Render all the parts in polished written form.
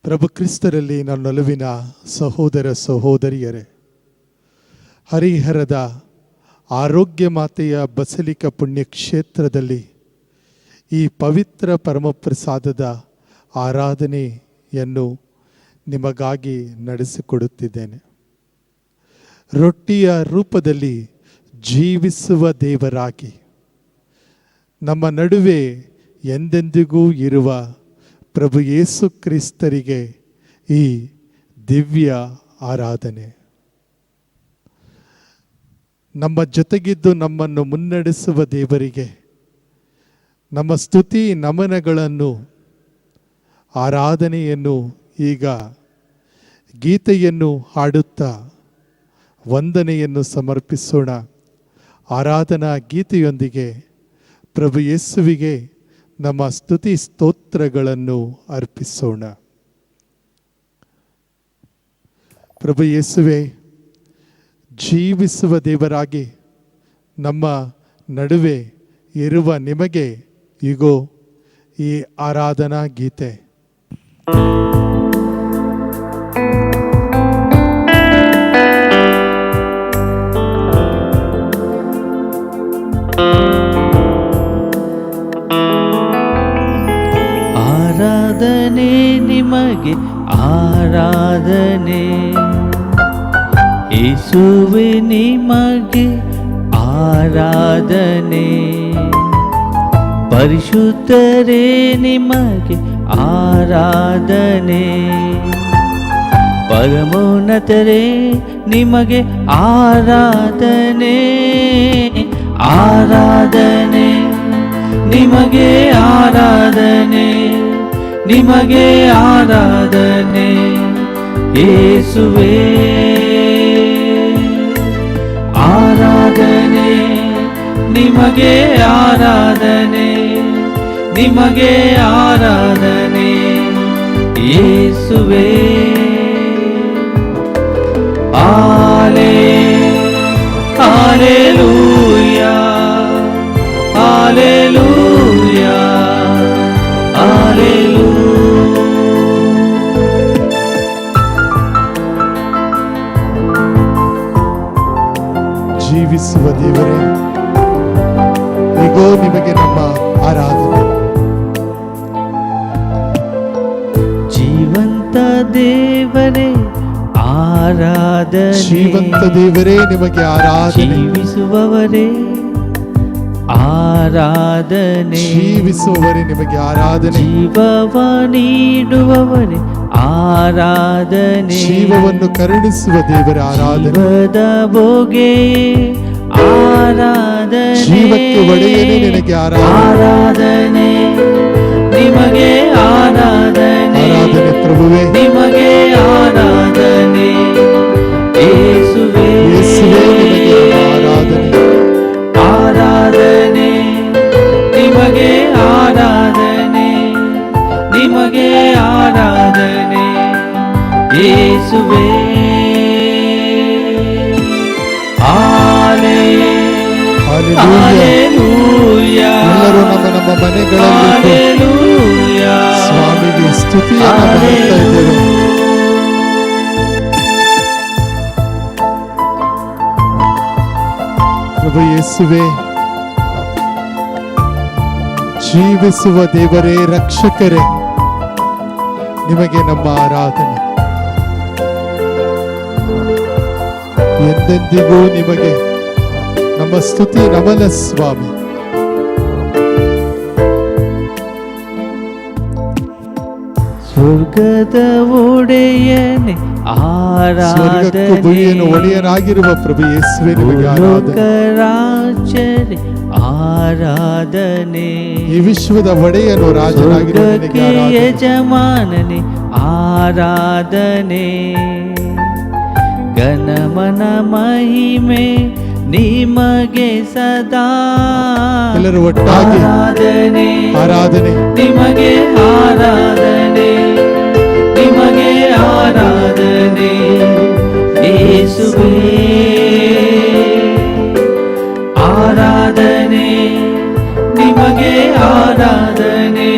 ಪ್ರಭು ಕ್ರಿಸ್ತರಲ್ಲಿ ನನ್ನೊಲವಿನ ಸಹೋದರ ಸಹೋದರಿಯರೇ, ಹರಿಹರದ ಆರೋಗ್ಯ ಮಾತೆಯ ಬಸಲಿಕ ಪುಣ್ಯಕ್ಷೇತ್ರದಲ್ಲಿ ಈ ಪವಿತ್ರ ಪರಮಪ್ರಸಾದದ ಆರಾಧನೆಯನ್ನು ನಿಮಗಾಗಿ ನಡೆಸಿಕೊಡುತ್ತಿದ್ದೇನೆ. ರೊಟ್ಟಿಯ ರೂಪದಲ್ಲಿ ಜೀವಿಸುವ ದೇವರಾಗಿ ನಮ್ಮ ನಡುವೆ ಎಂದೆಂದಿಗೂ ಇರುವ ಪ್ರಭು ಯೇಸು ಕ್ರಿಸ್ತರಿಗೆ ಈ ದಿವ್ಯ ಆರಾಧನೆ. ನಮ್ಮ ಜೊತೆಗಿದ್ದು ನಮ್ಮನ್ನು ಮುನ್ನಡೆಸುವ ದೇವರಿಗೆ ನಮ್ಮ ಸ್ತುತಿ ನಮನಗಳನ್ನು, ಆರಾಧನೆಯನ್ನು ಈಗ ಗೀತೆಯನ್ನು ಹಾಡುತ್ತಾ ವಂದನೆಯನ್ನು ಸಮರ್ಪಿಸೋಣ. ಆರಾಧನಾ ಗೀತೆಯೊಂದಿಗೆ ಪ್ರಭು ಯೇಸುವಿಗೆ ನಮ್ಮ ಸ್ತುತಿ ಸ್ತೋತ್ರಗಳನ್ನು ಅರ್ಪಿಸೋಣ. ಪ್ರಭು ಯೇಸುವೆ, ಜೀವಿಸುವ ದೇವರಾಗಿ ನಮ್ಮ ನಡುವೆ ಇರುವ ನಿಮಗೆ ಇಗೋ ಈ ಆರಾಧನಾ ಗೀತೆ. ಆರಾಧನೆ ನಿಮಗೆ, ಆರಾಧನೆ ಯೇಸುವೆ ನಿಮಗೆ, ಆರಾಧನೆ ಪರಿಶುದ್ಧರೇ ನಿಮಗೆ, ಆರಾಧನೆ ಪರಮೋನ್ನತರೇ ನಿಮಗೆ, ಆರಾಧನೆ ಆರಾಧನೆ ನಿಮಗೆ, ಆರಾಧನೆ ನಿಮಗೆ, ಆರಾಧನೆ ಯೇಸುವೇ. ಆರಾಧನೆ ನಿಮಗೆ, ಆರಾಧನೆ ನಿಮಗೆ, ಆರಾಧನೆ ಯೇಸುವೇ. Hallelujah, hallelujah, hallelujah. ಜೀವಿಸುವ ದೇವರೇ, ಇಗೋ ನಿಮಗೆ ನಮ್ಮ ಆರಾಧನೆ. ಜೀವಂತ ದೇವರೇ ಆರಾಧನೆ, ಜೀವಂತ ದೇವರೇ ನಿಮಗೆ ಆರಾಧನೆ. ಜೀವಿಸುವವರೇ ಆರಾಧನೆ, ಜೀವಿಸುವವರೇ ನಿಮಗೆ ಆರಾಧನೆ. ಜೀವವ ನೀಡುವವರೇ ಆರಾಧನೆ, ಜೀವವನ್ನು ಕರುಣಿಸುವ ದೇವರ ಆರಾಧನೆ. ಜೀವದ ಭೋಗೆ ಆರಾಧನೆ, ಜೀವಕ್ಕೆ ಒಡೆಯನೇ ನಿನಗೆ ಆರಾಧನೆ ನಿಮಗೆ, ಆರಾಧನೆ ಆರಾಧನೆ ಪ್ರಭುವೇ ನಿಮಗೆ, ಆರಾಧನೆ ಯೇಸುವೇ. ಯೇಸುವೇ ನಿಮಗೆ ಆರಾಧನೆ. ಆರಾಧನೆ ನಿಮಗೆ, ಆರಾಧನೆ ನಿಮಗೆ, ಆರಾಧನೆ ಯೇಸುವೇ. ಹಲ್ಲೆಲೂಯಾ. ಎಲ್ಲರೂ ನಮ್ಮ ನಮ್ಮ ಮನೆಗಳಲ್ಲಿ ಸ್ವಾಮಿಗೆ ಸ್ತುತಿಯನ್ನು ಮಾಡ್ತಾ ಇದ್ದೇವೆ. ಪ್ರಭು ಯೇಸುವೇ, ಜೀವಿಸುವ ದೇವರೇ, ರಕ್ಷಕರೇ, ನಿಮಗೆ ನಮ್ಮ ಆರಾಧನೆ. ಎಂದೆಂದಿಗೂ ನಿಮಗೆ ನಮ್ಮ ಸ್ತುತಿ ನಮನ ಸ್ವಾಮಿ. ಸ್ವರ್ಗದ ಒಡೆಯನೆ ಸ್ವರ್ಗಕ್ಕೂ ಭೂಮಿಯನ್ನು ಒಡೆಯನಾಗಿರುವ ಪ್ರಭು ಯೇಸುವೇ ನಿಮಗೆ ಆರಾಧನೆ. ರಾಜರೇ ಆರಾಧನೆ, ಈ ವಿಶ್ವದ ಒಡೆಯನು ರಾಜನಾಗಿರುವ ನಿನಗೆ ಆರಾಧನೆ. ಯಜಮಾನನೆ ಆರಾಧನೆ, ಗಣಮನ ಮಹಿಮೆ ನಿಮಗೆ ಸದಾ. ಎಲ್ಲರೂ ಒಟ್ಟಾಗಿ ಆರಾಧನೆ ಆರಾಧನೆ ನಿಮಗೆ, ಆರಾಧನೆ ನಿಮಗೆ, ಆರಾಧನೆ ಯೇಸುವೇ. ಆರಾಧನೆ ನಿಮಗೆ, ಆರಾಧನೆ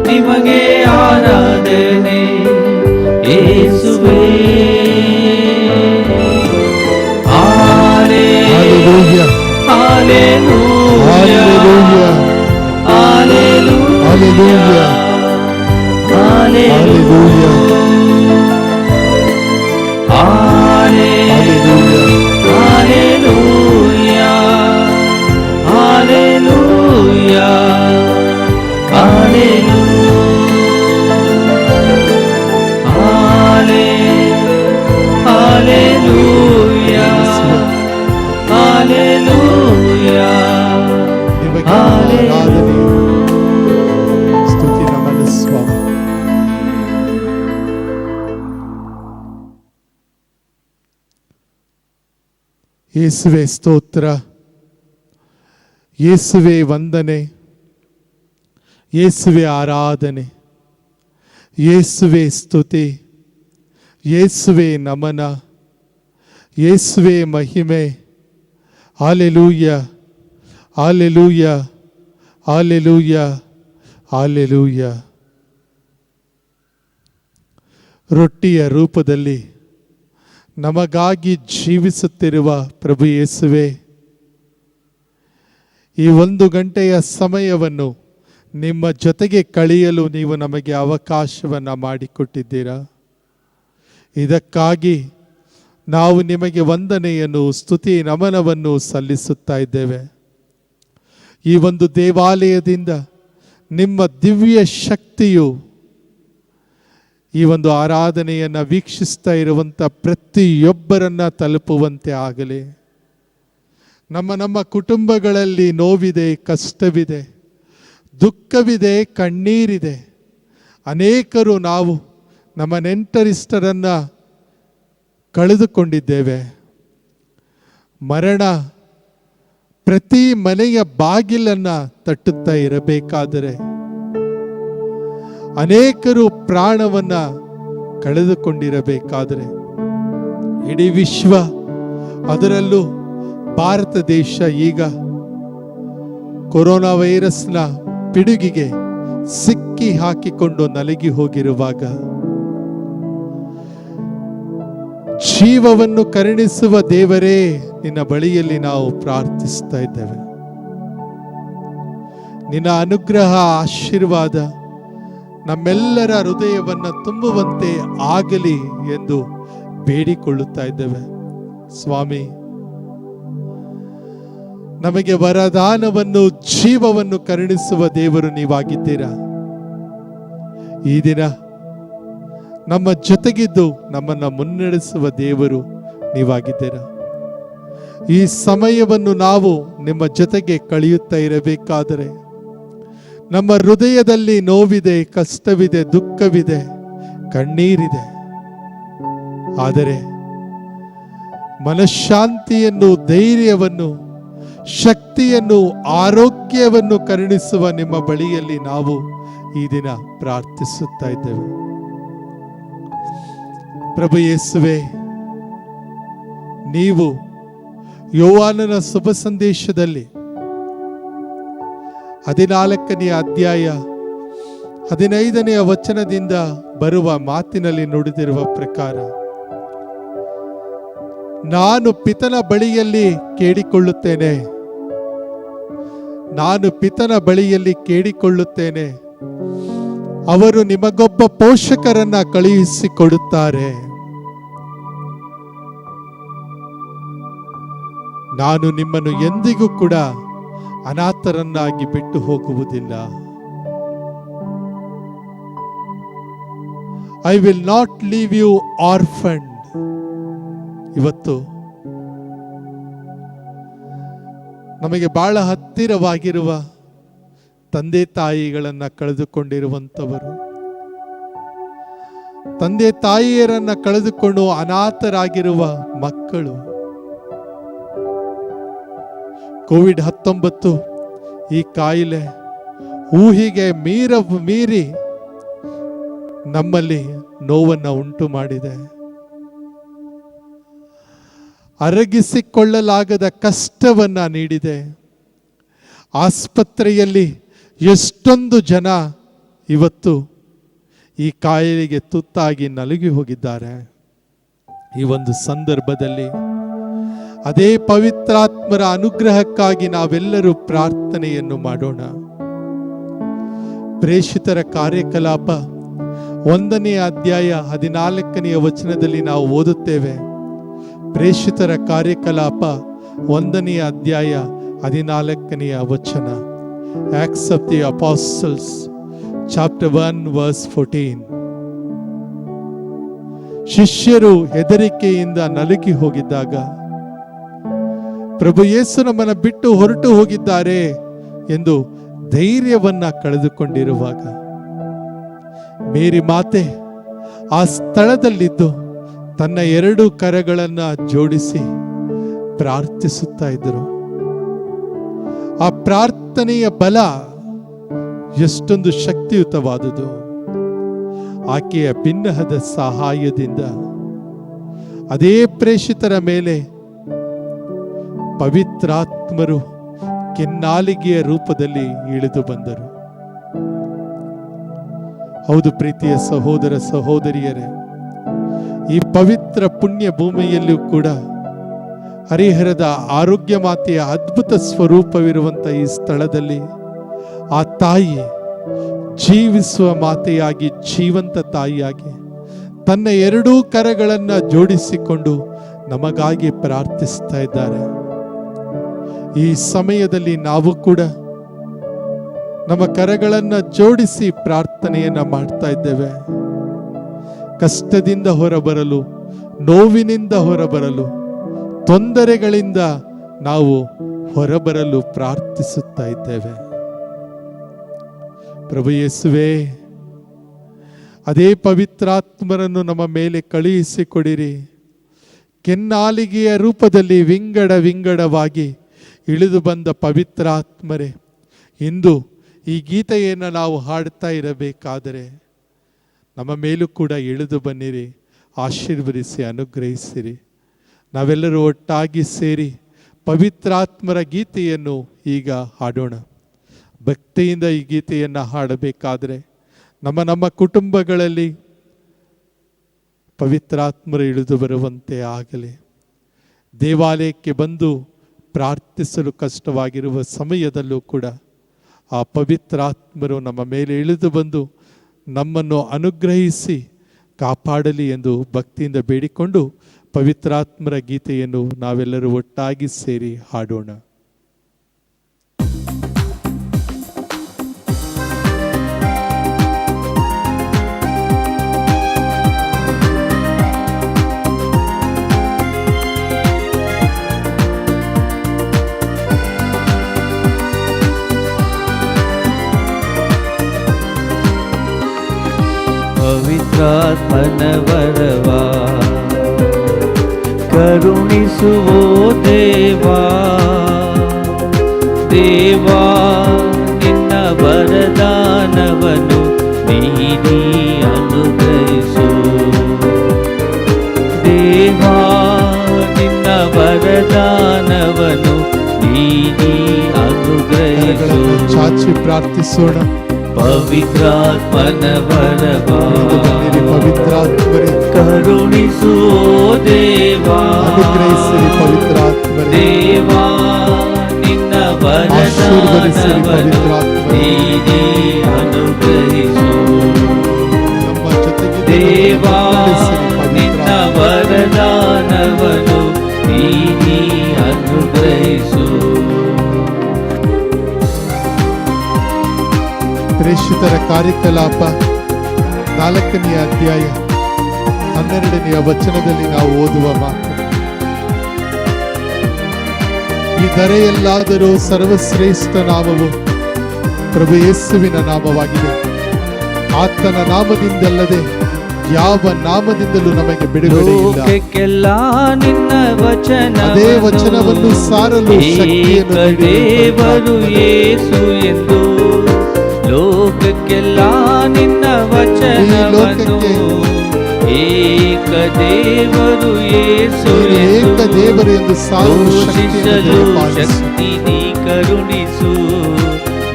ನಿಮಗೆ, ಆರಾಧನೆ ಯೇಸುವೆ ಸ್ತೋತ್ರ, ಯೇಸುವೆ ವಂದನೆ, ಯೇಸುವೆ ಆರಾಧನೆ, ಯೇಸುವೆ ಸ್ತುತಿ, ಯೇಸುವೆ ನಮನ, ಯೇಸುವೆ ಮಹಿಮೆ. Hallelujah, hallelujah, hallelujah, hallelujah. ರೊಟ್ಟಿಯ ರೂಪದಲ್ಲಿ ನಮಗಾಗಿ ಜೀವಿಸುತ್ತಿರುವ ಪ್ರಭು ಯೇಸುವೆ, ಈ 1 ಗಂಟೆಯ ಸಮಯವನ್ನು ನಿಮ್ಮ ಜೊತೆಗೆ ಕಳೆಯಲು ನೀವು ನಮಗೆ ಅವಕಾಶವನ್ನು ಮಾಡಿಕೊಟ್ಟಿದ್ದೀರಾ. ಇದಕ್ಕಾಗಿ ನಾವು ನಿಮಗೆ ವಂದನೆಯನ್ನು, ಸ್ತುತಿ, ನಮನವನ್ನು ಸಲ್ಲಿಸುತ್ತಾ ಇದ್ದೇವೆ. ಈ ಒಂದು ದೇವಾಲಯದಿಂದ ನಿಮ್ಮ ದಿವ್ಯ ಶಕ್ತಿಯು ಈ ಒಂದು ಆರಾಧನೆಯನ್ನು ವೀಕ್ಷಿಸ್ತಾ ಇರುವಂಥ ಪ್ರತಿಯೊಬ್ಬರನ್ನ ತಲುಪುವಂತೆ ಆಗಲಿ. ನಮ್ಮ ಕುಟುಂಬಗಳಲ್ಲಿ ನೋವಿದೆ, ಕಷ್ಟವಿದೆ, ದುಃಖವಿದೆ, ಕಣ್ಣೀರಿದೆ. ಅನೇಕರು ನಾವು ನಮ್ಮ ನೆಂಟರಿಷ್ಟರನ್ನು ಕಳೆದುಕೊಂಡಿದ್ದೇವೆ. ಮರಣ ಪ್ರತಿ ಮನೆಯ ಬಾಗಿಲನ್ನು ತಟ್ಟುತ್ತಾ ಇರಬೇಕಾದರೆ ಅನೇಕರು ಪ್ರಾಣವನ್ನು ಕಳೆದುಕೊಂಡಿರಬೇಕಾದರೆ ಇಡೀ ವಿಶ್ವ, ಅದರಲ್ಲೂ ಭಾರತ ದೇಶ ಈಗ ಕೊರೋನಾ ವೈರಸ್ನ ಪಿಡುಗಿಗೆ ಸಿಕ್ಕಿ ಹಾಕಿಕೊಂಡು ನಲಗಿ ಹೋಗಿರುವಾಗ ಜೀವವನ್ನು ಕರುಣಿಸುವ ದೇವರೇ, ನಿನ್ನ ಬಳಿಯಲ್ಲಿ ನಾವು ಪ್ರಾರ್ಥಿಸ್ತಾ ಇದ್ದೇವೆ. ನಿನ್ನ ಅನುಗ್ರಹ, ಆಶೀರ್ವಾದ ನಮ್ಮೆಲ್ಲರ ಹೃದಯವನ್ನು ತುಂಬುವಂತೆ ಆಗಲಿ ಎಂದು ಬೇಡಿಕೊಳ್ಳುತ್ತಾ ಇದ್ದೇವೆ. ಸ್ವಾಮಿ, ನಮಗೆ ವರದಾನವನ್ನು, ಜೀವವನ್ನು ಕರುಣಿಸುವ ದೇವರು ನೀವಾಗಿದ್ದೀರಾ. ಈ ದಿನ ನಮ್ಮ ಜೊತೆಗಿದ್ದು ನಮ್ಮನ್ನು ಮುನ್ನಡೆಸುವ ದೇವರು ನೀವಾಗಿದ್ದೀರಾ. ಈ ಸಮಯವನ್ನು ನಾವು ನಿಮ್ಮ ಜೊತೆಗೆ ಕಳೆಯುತ್ತಾ ಇರಬೇಕಾದರೆ ನಮ್ಮ ಹೃದಯದಲ್ಲಿ ನೋವಿದೆ, ಕಷ್ಟವಿದೆ, ದುಃಖವಿದೆ, ಕಣ್ಣೀರಿದೆ. ಆದರೆ ಮನಃಶಾಂತಿಯನ್ನು, ಧೈರ್ಯವನ್ನು, ಶಕ್ತಿಯನ್ನು, ಆರೋಗ್ಯವನ್ನು ಕರುಣಿಸುವ ನಿಮ್ಮ ಬಳಿಯಲ್ಲಿ ನಾವು ಈ ದಿನ ಪ್ರಾರ್ಥಿಸುತ್ತಾ ಇದ್ದೇವೆ. ಪ್ರಭು ಯೇಸುವೆ, ನೀವು ಯೋಹಾನನ ಶುಭ ಸಂದೇಶದಲ್ಲಿ 14ನೇ ಅಧ್ಯಾಯ 15ನೇ ವಚನದಿಂದ ಬರುವ ಮಾತಿನಲ್ಲಿ ನುಡಿದಿರುವ ಪ್ರಕಾರ, ನಾನು ಪಿತನ ಬಳಿಯಲ್ಲಿ ಕೇಳಿಕೊಳ್ಳುತ್ತೇನೆ, ನಾನು ಪಿತನ ಬಳಿಯಲ್ಲಿ ಕೇಳಿಕೊಳ್ಳುತ್ತೇನೆ, ಅವರು ನಿಮಗೊಬ್ಬ ಪೋಷಕರನ್ನ ಕಳುಹಿಸಿಕೊಡುತ್ತಾರೆ. ನಾನು ನಿಮ್ಮನ್ನು ಎಂದಿಗೂ ಕೂಡ ಅನಾಥರನ್ನಾಗಿ ಬಿಟ್ಟು ಹೋಗುವುದಿಲ್ಲ. I will not leave you orphaned. ಇವತ್ತು ನಮಗೆ ಬಹಳ ಹತ್ತಿರವಾಗಿರುವ ತಂದೆ ತಾಯಿಗಳನ್ನ ಕಳೆದುಕೊಂಡಿರುವಂಥವರು, ತಂದೆ ತಾಯಿಯರನ್ನ ಕಳೆದುಕೊಂಡು ಅನಾಥರಾಗಿರುವ ಮಕ್ಕಳು, ಕೋವಿಡ್-19 ಈ ಕಾಯಿಲೆ ಊಹಿಗೆ ಮೀರಿ ನಮ್ಮಲ್ಲಿ ನೋವನ್ನು ಉಂಟು ಮಾಡಿದೆ. ಅರಗಿಸಿಕೊಳ್ಳಲಾಗದ ಕಷ್ಟವನ್ನ ನೀಡಿದೆ. ಆಸ್ಪತ್ರೆಯಲ್ಲಿ ಎಷ್ಟೊಂದು ಜನ ಇವತ್ತು ಈ ಕಾಯಿಲೆಗೆ ತುತ್ತಾಗಿ ನಲುಗಿ ಹೋಗಿದ್ದಾರೆ. ಈ ಒಂದು ಸಂದರ್ಭದಲ್ಲಿ ಅದೇ ಪವಿತ್ರಾತ್ಮರ ಅನುಗ್ರಹಕ್ಕಾಗಿ ನಾವೆಲ್ಲರೂ ಪ್ರಾರ್ಥನೆಯನ್ನು ಮಾಡೋಣ. ಪ್ರೇಷಿತರ ಕಾರ್ಯಕಲಾಪ 1ನೇ ಅಧ್ಯಾಯ 14ನೇ ವಚನದಲ್ಲಿ ನಾವು ಓದುತ್ತೇವೆ. ಪ್ರೇಷಿತರ ಕಾರ್ಯಕಲಾಪ 1ನೇ ಅಧ್ಯಾಯ 14ನೇ ವಚನ. Acts of the Apostles chapter 1 verse 14. ಶಿಷ್ಯರು ಹೆದರಿಕೆಯಿಂದ ನಲುಗಿ ಹೋಗಿದ್ದಾಗ, ಪ್ರಭು ಯೇಸು ನಮ್ಮನ್ನು ಬಿಟ್ಟು ಹೊರಟು ಹೋಗಿದ್ದಾರೆ ಎಂದು ಧೈರ್ಯವನ್ನ ಕಳೆದುಕೊಂಡಿರುವಾಗ, ಮೇರಿ ಮಾತೆ ಆ ಸ್ಥಳದಲ್ಲಿದ್ದು ತನ್ನ 2 ಕರಗಳನ್ನ ಜೋಡಿಸಿ ಪ್ರಾರ್ಥಿಸುತ್ತಾ ಇದ್ದರು. ಆ ಪ್ರಾರ್ಥನೆಯ ಬಲ ಎಷ್ಟೊಂದು ಶಕ್ತಿಯುತವಾದುದು. ಆಕೆಯ ಬಿನ್ನಹದ ಸಹಾಯದಿಂದ ಅದೇ ಪ್ರೇಷಿತರ ಮೇಲೆ ಪವಿತ್ರಾತ್ಮರು ಕೆನ್ನಾಲಿಗೆಯ ರೂಪದಲ್ಲಿ ಇಳಿದು ಬಂದರು. ಹೌದು ಪ್ರೀತಿಯ ಸಹೋದರ ಸಹೋದರಿಯರೇ, ಈ ಪವಿತ್ರ ಪುಣ್ಯ ಭೂಮಿಯಲ್ಲೂ ಕೂಡ ಹರಿಹರದ ಆರೋಗ್ಯ ಮಾತೆಯ ಅದ್ಭುತ ಸ್ವರೂಪವಿರುವಂಥ ಈ ಸ್ಥಳದಲ್ಲಿ ಆ ತಾಯಿ ಜೀವಿಸುವ ಮಾತೆಯಾಗಿ, ಜೀವಂತ ತಾಯಿಯಾಗಿ ತನ್ನ ಎರಡೂ ಕರಗಳನ್ನು ಜೋಡಿಸಿಕೊಂಡು ನಮಗಾಗಿ ಪ್ರಾರ್ಥಿಸ್ತಾ ಇದ್ದಾರೆ. ಈ ಸಮಯದಲ್ಲಿ ನಾವು ಕೂಡ ನಮ್ಮ ಕರಗಳನ್ನು ಜೋಡಿಸಿ ಪ್ರಾರ್ಥನೆಯನ್ನ ಮಾಡ್ತಾ ಇದ್ದೇವೆ. ಕಷ್ಟದಿಂದ ಹೊರಬರಲು, ನೋವಿನಿಂದ ಹೊರಬರಲು, ತೊಂದರೆಗಳಿಂದ ನಾವು ಹೊರಬರಲು ಪ್ರಾರ್ಥಿಸುತ್ತಾ ಇದ್ದೇವೆ. ಪ್ರಭು ಯೇಸುವೇ, ಅದೇ ಪವಿತ್ರಾತ್ಮರನ್ನು ನಮ್ಮ ಮೇಲೆ ಕಳುಹಿಸಿಕೊಡಿರಿ. ಕೆನ್ನಾಲಿಗೆಯ ರೂಪದಲ್ಲಿ ವಿಂಗಡವಾಗಿ ಇಳಿದು ಬಂದ ಪವಿತ್ರಾತ್ಮರೇ, ಇಂದು ಈ ಗೀತೆಯನ್ನು ನಾವು ಹಾಡ್ತಾ ಇರಬೇಕಾದರೆ ನಮ್ಮ ಮೇಲೂ ಕೂಡ ಇಳಿದು ಬನ್ನಿರಿ, ಆಶೀರ್ವದಿಸಿ ಅನುಗ್ರಹಿಸಿರಿ. ನಾವೆಲ್ಲರೂ ಒಟ್ಟಾಗಿ ಸೇರಿ ಪವಿತ್ರಾತ್ಮರ ಗೀತೆಯನ್ನು ಈಗ ಹಾಡೋಣ. ಭಕ್ತಿಯಿಂದ ಈ ಗೀತೆಯನ್ನು ಹಾಡಬೇಕಾದರೆ ನಮ್ಮ ಕುಟುಂಬಗಳಲ್ಲಿ ಪವಿತ್ರಾತ್ಮರು ಇಳಿದು ಬರುವಂತೆ ಆಗಲಿ. ದೇವಾಲಯಕ್ಕೆ ಬಂದು ಪ್ರಾರ್ಥಿಸಲು ಕಷ್ಟವಾಗಿರುವ ಸಮಯದಲ್ಲೂ ಕೂಡ ಆ ಪವಿತ್ರಾತ್ಮರು ನಮ್ಮ ಮೇಲೆ ಇಳಿದು ಬಂದು ನಮ್ಮನ್ನು ಅನುಗ್ರಹಿಸಿ ಕಾಪಾಡಲಿ ಎಂದು ಭಕ್ತಿಯಿಂದ ಬೇಡಿಕೊಂಡು ಪವಿತ್ರಾತ್ಮರ ಗೀತೆಯನ್ನು ನಾವೆಲ್ಲರೂ ಒಟ್ಟಾಗಿ ಸೇರಿ ಹಾಡೋಣ. ಪವಿತ್ರಾತ್ಮನ ವರವಾ ಕರುಣಿಸುವೋ ದೇವಾ, ದೇವಾ ನಿನ್ನ ವರದಾನವನ್ನು ನೀಡಿ ಅನುಗ್ರಹಿಸು. ದೇವಾ ನಿನ್ನ ವರದಾನವನ್ನು ನೀಡಿ ಅನುಗ್ರಹಿಸು. ಚಾಚಿ ಪ್ರಾರ್ಥಿಸೋಣ. ಪವಿತ್ರಾತ್ಮನ ವರವಾ ಪವಿತ್ರಾತ್ಮರೇ ಕರುಣಿಸು ದೇವಾ, ಅನುಗ್ರಹಿಸಿರಿ ಪವಿತ್ರಾತ್ಮರೇ. ದೇವಾ ನಿನ್ನ ವರದಾನವನ್ನು ನೀಡಿ ಅನುಗ್ರಹಿಸು. ನಮ್ಮ ಜೊತೆಗೆ ದೇವಾ ನಿನ್ನ ವರದಾನವನ್ನು ನೀಡಿ ಅನುಗ್ರಹಿಸು. ಪ್ರೇಷಿತರ ಕಾರ್ಯಕಲಾಪ 4ನೇ ಅಧ್ಯಾಯ 12ನೇ ವಚನದಲ್ಲಿ ನಾವು ಓದುವ ಮಾತು, ಈ ಧರೆಯಲ್ಲಾದರೂ ಸರ್ವಶ್ರೇಷ್ಠ ನಾಮವು ಪ್ರಭು ಯೇಸುವಿನ ನಾಮವಾಗಿದೆ. ಆತನ ನಾಮದಿಂದಲ್ಲದೆ ಯಾವ ನಾಮದಿಂದಲೂ ನಮಗೆ ಬಿಡುಗಡೆ ಇಲ್ಲ. ನಿನ್ನ ವಚನ ಅದೇ ವಚನವನ್ನು ಸಾರಲು ಶಕ್ತಿಯನ್ನು ದೇವರು ಯೇಸು ಎಂದು ಲೋಕಕ್ಕೆಲ್ಲ ನಿನ್ನ ವಚನವನ್ನು ಏಕ ದೇವರು ಯೇಸು ಎಂದು ಘೋಷಿಸಲು ಶಕ್ತಿ ನೀ ಕರುಣಿಸು.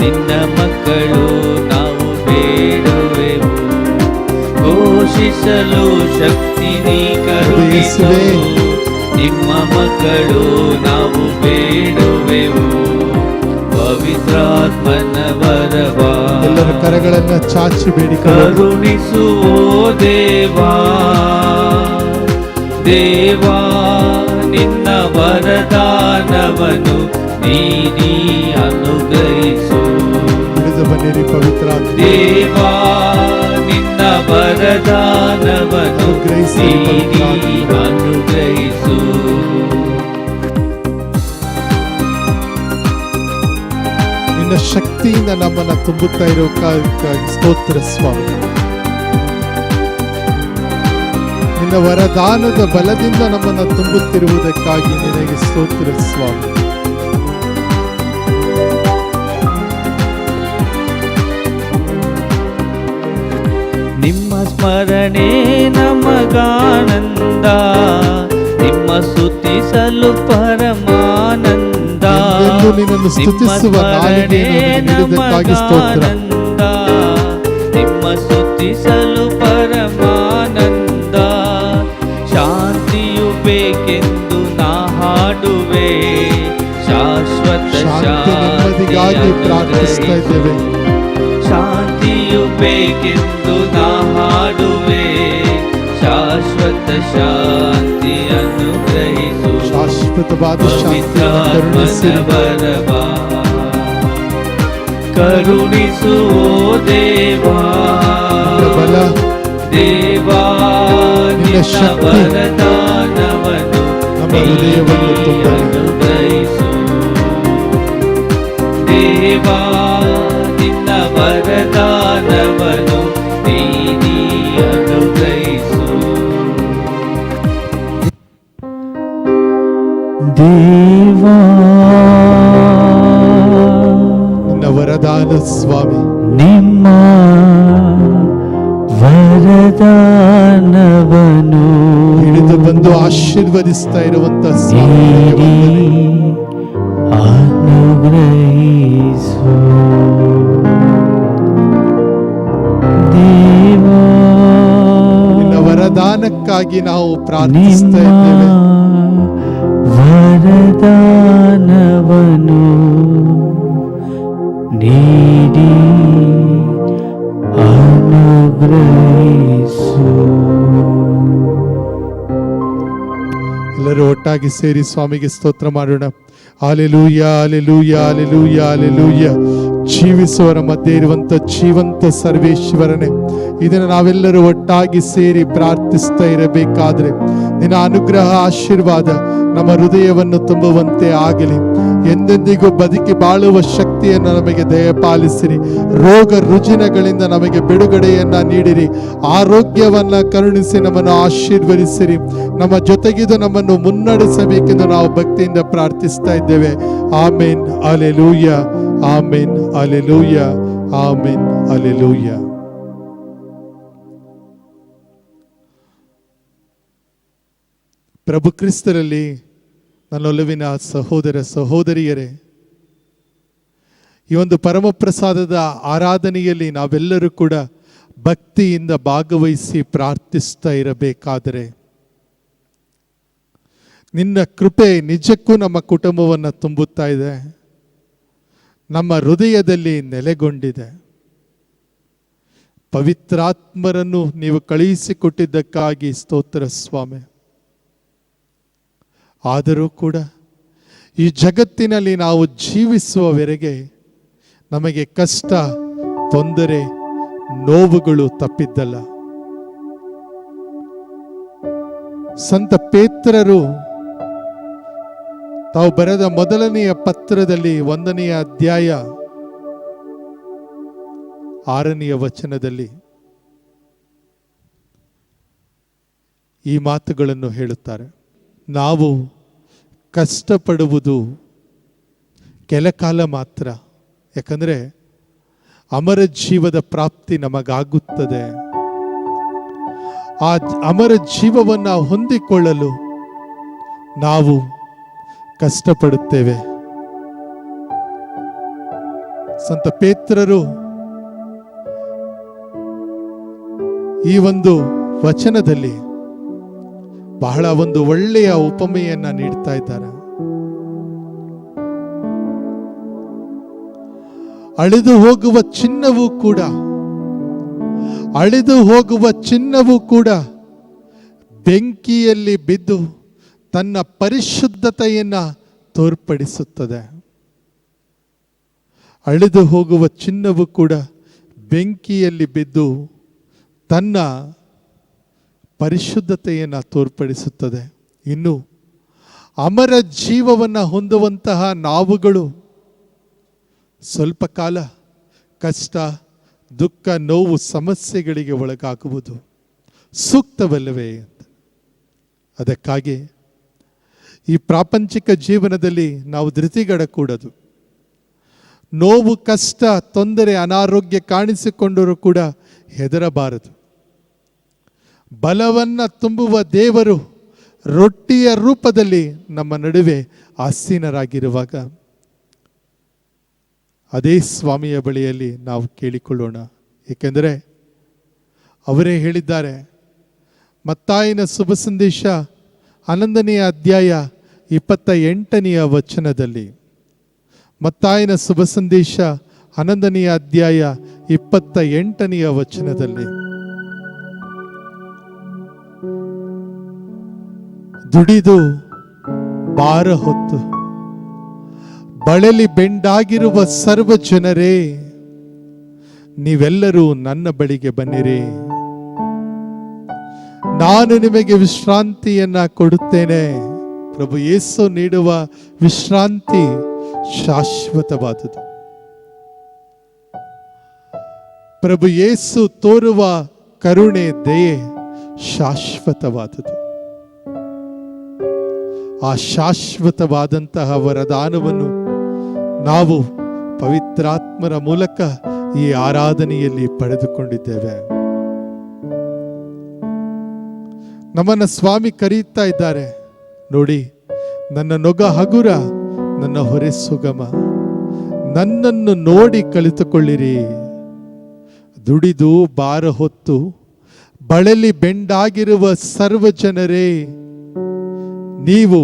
ನಿನ್ನ ಮಕ್ಕಳು ನಾವು ಬೇಡುವೆವು, ಘೋಷಿಸಲು ಶಕ್ತಿ ನೀ ಕರುಣಿಸು. ನಿಮ್ಮ ಮಕ್ಕಳು ನಾವು ಬೇಡುವೆವು, ಪವಿತ್ರಾತ್ಮನ ವರವಾ ಎಲ್ಲರ ಕರಗಳನ್ನು ಚಾಚಿ ಬೇಡಿ ಕರುಣಿಸು ದೇವಾ, ದೇವಾ ನಿನ್ನ ವರದಾನವನ್ನು ನೀಡಿ ಅನುಗ್ರಹಿಸು. ಬನ್ನಿರಿ ಪವಿತ್ರಾತ್ಮ, ದೇವಾ ನಿನ್ನ ವರದಾನವನ್ನು ನೀಡಿ ಅನುಗ್ರಹಿಸು. ನಿನ್ನ ಶಕ್ತಿಯಿಂದ ನಮ್ಮನ್ನು ತುಂಬುತ್ತಾ ಇರೋ ಸ್ತೋತ್ರ ಸ್ವಾಮಿ. ನಿನ್ನ ವರದಾನದ ಬಲದಿಂದ ನಮ್ಮನ್ನು ತುಂಬುತ್ತಿರುವುದಕ್ಕಾಗಿ ನಿನಗೆ ಸ್ತೋತ್ರ ಸ್ವಾಮಿ. ನಿಮ್ಮ ಸ್ಮರಣೆ ನಮಗಾನಂದ, ನಿಮ್ಮ ಸ್ತುತಿಸಲು ಪರಮಾನಂದ. ನಿನ್ನನ್ನು ಸ್ತುತಿಸುವ ನಾಲಿಗೆಯನ್ನು ನೀಡಿದ್ದಕ್ಕಾಗಿ ಸ್ತೋತ್ರ. ನಿಮ್ಮ ಸ್ತುತಿಸಲು ಪರಮಾನಂದ. ಶಾಂತಿಯು ಬೇಕೆಂದು ನಾ ಹಾಡುವೆ, ಶಾಶ್ವತ ಶಾಂತಿಗಾಗಿ ಪ್ರಾರ್ಥಿಸ್ತಾ ಇದ್ದೇವೆ. ಶಾಂತಿಯು ಬೇಕೆಂದು ನಾ ಹಾಡುವೆ, ಶಾಶ್ವತ ಶಾಂತಿಯನ್ನು ಗ್ರಹಿಸು. ಶಾಶ್ವತವಾದ ಬರಬಾ ಕರುಣಿಸು ದೇವಾ, ದೇವಾ ನಿನ್ನ ವರದಾನವನ್ನು ಅನುಗ್ರಹಿಸು. ದೇವಾ ನಿನ್ನ ವರದಾನವನ್ನು ನೀಡಿ ಅನುಗ್ರಹಿಸು. ದೇವಾ ನಿನ್ನ ವರದಾನ ಸ್ವಾಮಿ, ನಿಮ್ಮ ವರದಾನವನ್ನು ಹಿಡಿದು ಬಂದು ಆಶೀರ್ವದಿಸ್ತಾ ಇರುವಂತ ಸ್ವಾಮಿ, ಅನುಗ್ರಹಿಸು. ದೇವಾ ನಿನ್ನ ವರದಾನಕ್ಕಾಗಿ ನಾವು ಪ್ರಾರ್ಥಿಸ್ತಾ ಇದ್ದೇವೆ. ವರದಾನವನ್ನು ನೀಡಿ ಅನುಗ್ರಹಿಸು. ಎಲ್ಲರೂ ಒಟ್ಟಾಗಿ ಸೇರಿ ಸ್ವಾಮಿಗೆ ಸ್ತೋತ್ರ ಮಾಡೋಣ. Hallelujah, hallelujah, hallelujah, hallelujah. ಜೀವಿಸುವವರ ಮಧ್ಯೆ ಇರುವಂತ ಜೀವಂತ ಸರ್ವೇಶ್ವರನೇ, ಇದನ್ನು ನಾವೆಲ್ಲರೂ ಒಟ್ಟಾಗಿ ಸೇರಿ ಪ್ರಾರ್ಥಿಸ್ತಾ ಇರಬೇಕಾದ್ರೆ ನಿನ್ನ ಅನುಗ್ರಹ ಆಶೀರ್ವಾದ ನಮ್ಮ ಹೃದಯವನ್ನು ತುಂಬುವಂತೆ ಆಗಲಿ. ಎಂದೆಂದಿಗೂ ಬದುಕಿ ಬಾಳುವ ಶಕ್ತಿಯನ್ನು ನಮಗೆ ದಯಪಾಲಿಸಿರಿ. ರೋಗ ರುಜಿನಗಳಿಂದ ನಮಗೆ ಬಿಡುಗಡೆಯನ್ನ ನೀಡಿರಿ. ಆರೋಗ್ಯವನ್ನ ಕರುಣಿಸಿ ನಮ್ಮನ್ನು ಆಶೀರ್ವದಿಸಿರಿ. ನಮ್ಮ ಜೊತೆಗಿದು ನಮ್ಮನ್ನು ಮುನ್ನಡೆಸಬೇಕೆಂದು ನಾವು ಭಕ್ತಿಯಿಂದ ಪ್ರಾರ್ಥಿಸ್ತಾ ಇದ್ದೇವೆ. ಆಮೇನ್, ಹಲ್ಲೆಲೂಯ, ಆಮೇನ್, ಹಲ್ಲೆಲೂಯ, ಆಮೇನ್, ಹಲ್ಲೆಲೂಯ. ಪ್ರಭು ಕ್ರಿಸ್ತರಲ್ಲಿ ನನ್ನೊಲವಿನ ಸಹೋದರ ಸಹೋದರಿಯರೇ, ಈ ಒಂದು ಪರಮಪ್ರಸಾದದ ಆರಾಧನೆಯಲ್ಲಿ ನಾವೆಲ್ಲರೂ ಕೂಡ ಭಕ್ತಿಯಿಂದ ಭಾಗವಹಿಸಿ ಪ್ರಾರ್ಥಿಸ್ತಾ ಇರಬೇಕಾದರೆ ನಿನ್ನ ಕೃಪೆ ನಿಜಕ್ಕೂ ನಮ್ಮ ಕುಟುಂಬವನ್ನು ತುಂಬುತ್ತಾ ಇದೆ, ನಮ್ಮ ಹೃದಯದಲ್ಲಿ ನೆಲೆಗೊಂಡಿದೆ. ಪವಿತ್ರಾತ್ಮರನ್ನು ನೀವು ಕಳುಹಿಸಿಕೊಟ್ಟಿದ್ದಕ್ಕಾಗಿ ಸ್ತೋತ್ರ ಸ್ವಾಮಿ. ಆದರೂ ಕೂಡ ಈ ಜಗತ್ತಿನಲ್ಲಿ ನಾವು ಜೀವಿಸುವವರೆಗೆ ನಮಗೆ ಕಷ್ಟ, ತೊಂದರೆ, ನೋವುಗಳು ತಪ್ಪಿದ್ದಲ್ಲ. ಸಂತ ಪೇತ್ರರು ತಾವು ಬರೆದ ಮೊದಲನೆಯ ಪತ್ರದಲ್ಲಿ 1ನೇ ಅಧ್ಯಾಯ 6ನೇ ವಚನದಲ್ಲಿ ಈ ಮಾತುಗಳನ್ನು ಹೇಳುತ್ತಾರೆ. ನಾವು ಕಷ್ಟಪಡುವುದು ಕೆಲಕಾಲ ಮಾತ್ರ, ಯಾಕಂದರೆ ಅಮರ ಜೀವದ ಪ್ರಾಪ್ತಿ ನಮಗಾಗುತ್ತದೆ. ಆ ಅಮರ ಜೀವವನ್ನು ಹೊಂದಿಕೊಳ್ಳಲು ನಾವು ಕಷ್ಟಪಡುತ್ತೇವೆ. ಸಂತ ಪೇತ್ರರು ಈ ಒಂದು ವಚನದಲ್ಲಿ ಬಹಳ ಒಂದು ಒಳ್ಳೆಯ ಉಪಮೆಯನ್ನ ನೀಡ್ತಾ ಇದ್ದಾರೆ. ಅಳಿದು ಹೋಗುವ ಚಿನ್ನವೂ ಕೂಡ ಬೆಂಕಿಯಲ್ಲಿ ಬಿದ್ದು ತನ್ನ ಪರಿಶುದ್ಧತೆಯನ್ನ ತೋರ್ಪಡಿಸುತ್ತದೆ. ಅಳಿದು ಹೋಗುವ ಚಿನ್ನವೂ ಕೂಡ ಬೆಂಕಿಯಲ್ಲಿ ಬಿದ್ದು ತನ್ನ ಪರಿಶುದ್ಧತೆಯನ್ನು ತೋರ್ಪಡಿಸುತ್ತದೆ. ಇನ್ನು ಅಮರ ಜೀವವನ್ನು ಹೊಂದುವಂತಹ ನಾವುಗಳು ಸ್ವಲ್ಪ ಕಾಲ ಕಷ್ಟ, ದುಃಖ, ನೋವು, ಸಮಸ್ಯೆಗಳಿಗೆ ಒಳಗಾಗುವುದು ಸೂಕ್ತವಲ್ಲವೇ ಅಂತ ಅದಕ್ಕಾಗಿ ಈ ಪ್ರಾಪಂಚಿಕ ಜೀವನದಲ್ಲಿ ನಾವು ಧೃತಿಗೆಡಕೂಡದು. ನೋವು, ಕಷ್ಟ, ತೊಂದರೆ, ಅನಾರೋಗ್ಯ ಕಾಣಿಸಿಕೊಂಡರೂ ಕೂಡ ಹೆದರಬಾರದು. ಬಲವನ್ನು ತುಂಬುವ ದೇವರು ರೊಟ್ಟಿಯ ರೂಪದಲ್ಲಿ ನಮ್ಮ ನಡುವೆ ಆಸೀನರಾಗಿರುವಾಗ ಅದೇ ಸ್ವಾಮಿಯ ಬಳಿಯಲ್ಲಿ ನಾವು ಕೇಳಿಕೊಳ್ಳೋಣ. ಏಕೆಂದರೆ ಅವರೇ ಹೇಳಿದ್ದಾರೆ, ಮತ್ತಾಯನ ಶುಭ ಸಂದೇಶ 11ನೇ ಅಧ್ಯಾಯ 28ನೆಯ ವಚನದಲ್ಲಿ, ಮತ್ತಾಯನ ಶುಭ ಸಂದೇಶ 11ನೇ ಅಧ್ಯಾಯ 28ನೆಯ ವಚನದಲ್ಲಿ, ದುಡಿದು ಭಾರ ಹೊತ್ತು ಬಳಲಿ ಬೆಂಡಾಗಿರುವ ಸರ್ವ ಜನರೇ, ನೀವೆಲ್ಲರೂ ನನ್ನ ಬಳಿಗೆ ಬನ್ನಿರಿ, ನಾನು ನಿಮಗೆ ವಿಶ್ರಾಂತಿಯನ್ನ ಕೊಡುತ್ತೇನೆ. ಪ್ರಭು ಯೇಸು ನೀಡುವ ವಿಶ್ರಾಂತಿ ಶಾಶ್ವತವಾದುದು. ಪ್ರಭು ಯೇಸು ತೋರುವ ಕರುಣೆ, ದಯೆ ಶಾಶ್ವತವಾದುದು. ಆ ಶಾಶ್ವತವಾದಂತಹ ವರದಾನವನ್ನು ನಾವು ಪವಿತ್ರಾತ್ಮರ ಮೂಲಕ ಈ ಆರಾಧನೆಯಲ್ಲಿ ಪಡೆದುಕೊಂಡಿದ್ದೇವೆ. ನಮ್ಮನ್ನ ಸ್ವಾಮಿ ಕರೆಯುತ್ತಾ ಇದ್ದಾರೆ, ನೋಡಿ, ನನ್ನ ನೊಗ ಹಗುರ, ನನ್ನ ಹೊರೆ ಸುಗಮ, ನನ್ನನ್ನು ನೋಡಿ ಕಲಿತುಕೊಳ್ಳಿರಿ. ದುಡಿದು ಭಾರ ಹೊತ್ತು ಬಳಲಿ ಬೆಂಡಾಗಿರುವ ಸರ್ವ ಜನರೇ, ನೀವು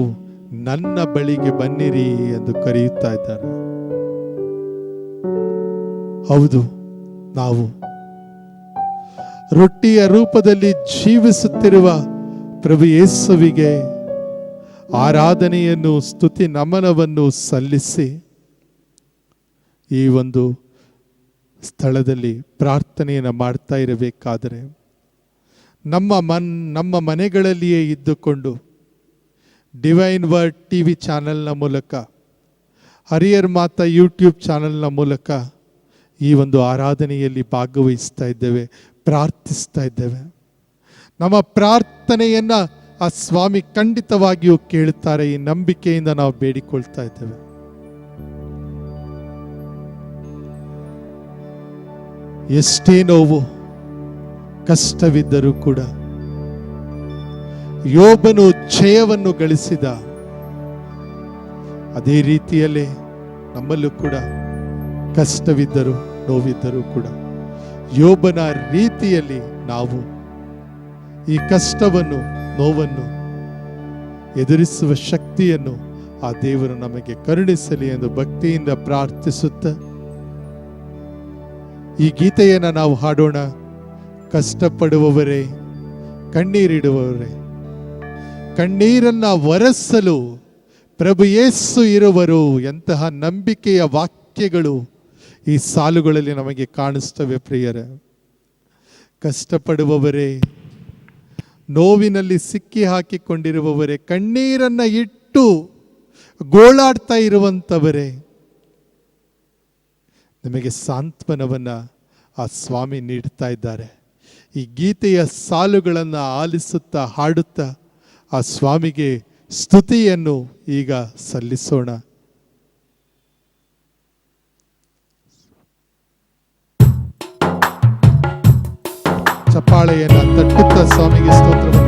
ನನ್ನ ಬಳಿಗೆ ಬನ್ನಿರಿ ಎಂದು ಕರೆಯುತ್ತಾ ಇದ್ದಾರೆ. ಹೌದು, ನಾವು ರೊಟ್ಟಿಯ ರೂಪದಲ್ಲಿ ಜೀವಿಸುತ್ತಿರುವ ಪ್ರಭು ಯೇಸುವಿಗೆ ಆರಾಧನೆಯನ್ನು, ಸ್ತುತಿ ನಮನವನ್ನು ಸಲ್ಲಿಸಿ ಈ ಒಂದು ಸ್ಥಳದಲ್ಲಿ ಪ್ರಾರ್ಥನೆಯನ್ನು ಮಾಡ್ತಾ ಇರಬೇಕಾದರೆ ನಮ್ಮ ಮನೆಗಳಲ್ಲಿಯೇ ಇದ್ದುಕೊಂಡು ಡಿವೈನ್ ವರ್ಡ್ TV ಚಾನೆಲ್ನ ಮೂಲಕ, ಹರಿಯರ್ ಮಾತಾ ಯೂಟ್ಯೂಬ್ ಚಾನೆಲ್ನ ಮೂಲಕ ಈ ಒಂದು ಆರಾಧನೆಯಲ್ಲಿ ಭಾಗವಹಿಸ್ತಾ ಇದ್ದೇವೆ, ಪ್ರಾರ್ಥಿಸ್ತಾ ಇದ್ದೇವೆ. ನಮ್ಮ ಪ್ರಾರ್ಥನೆಯನ್ನ ಆ ಸ್ವಾಮಿ ಖಂಡಿತವಾಗಿಯೂ ಕೇಳುತ್ತಾರೆ. ಈ ನಂಬಿಕೆಯಿಂದ ನಾವು ಬೇಡಿಕೊಳ್ತಾ ಇದ್ದೇವೆ. ಎಷ್ಟೇ ನೋವು ಕಷ್ಟವಿದ್ದರೂ ಕೂಡ ಯೋಬನು ಜಯವನ್ನು ಗಳಿಸಿದ ಅದೇ ರೀತಿಯಲ್ಲೇ ನಮ್ಮಲ್ಲೂ ಕೂಡ ಕಷ್ಟವಿದ್ದರೂ ನೋವಿದ್ದರೂ ಕೂಡ ಯೋಬನ ರೀತಿಯಲ್ಲಿ ನಾವು ಈ ಕಷ್ಟವನ್ನು, ನೋವನ್ನು ಎದುರಿಸುವ ಶಕ್ತಿಯನ್ನು ಆ ದೇವರು ನಮಗೆ ಕರುಣಿಸಲಿ ಎಂದು ಭಕ್ತಿಯಿಂದ ಪ್ರಾರ್ಥಿಸುತ್ತ ಈ ಗೀತೆಯನ್ನು ನಾವು ಹಾಡೋಣ. ಕಷ್ಟಪಡುವವರೇ, ಕಣ್ಣೀರಿಡುವವರೇ, ಕಣ್ಣೀರನ್ನ ಒರೆಸಲು ಪ್ರಭು ಯೇಸು ಇರುವರು. ಎಂತಹ ನಂಬಿಕೆಯ ವಾಕ್ಯಗಳು ಈ ಸಾಲುಗಳಲ್ಲಿ ನಮಗೆ ಕಾಣಿಸ್ತವೆ ಪ್ರಿಯರೇ. ಕಷ್ಟಪಡುವವರೇ, ನೋವಿನಲ್ಲಿ ಸಿಕ್ಕಿ ಹಾಕಿಕೊಂಡಿರುವವರೇ, ಕಣ್ಣೀರನ್ನ ಇಟ್ಟು ಗೋಳಾಡ್ತಾ ಇರುವಂಥವರೇ, ನಿಮಗೆ ಸಾಂತ್ವನವನ್ನ ಆ ಸ್ವಾಮಿ ನೀಡ್ತಾ ಇದ್ದಾರೆ. ಈ ಗೀತೆಯ ಸಾಲುಗಳನ್ನು ಆಲಿಸುತ್ತಾ, ಹಾಡುತ್ತಾ ಆ ಸ್ವಾಮಿಗೆ ಸ್ತುತಿಯನ್ನು ಈಗ ಸಲ್ಲಿಸೋಣ. ಚಪ್ಪಾಳೆಯನ್ನು ತಟ್ಟುತ್ತಾ ಸ್ವಾಮಿಗೆ ಸ್ತೋತ್ರವನ್ನು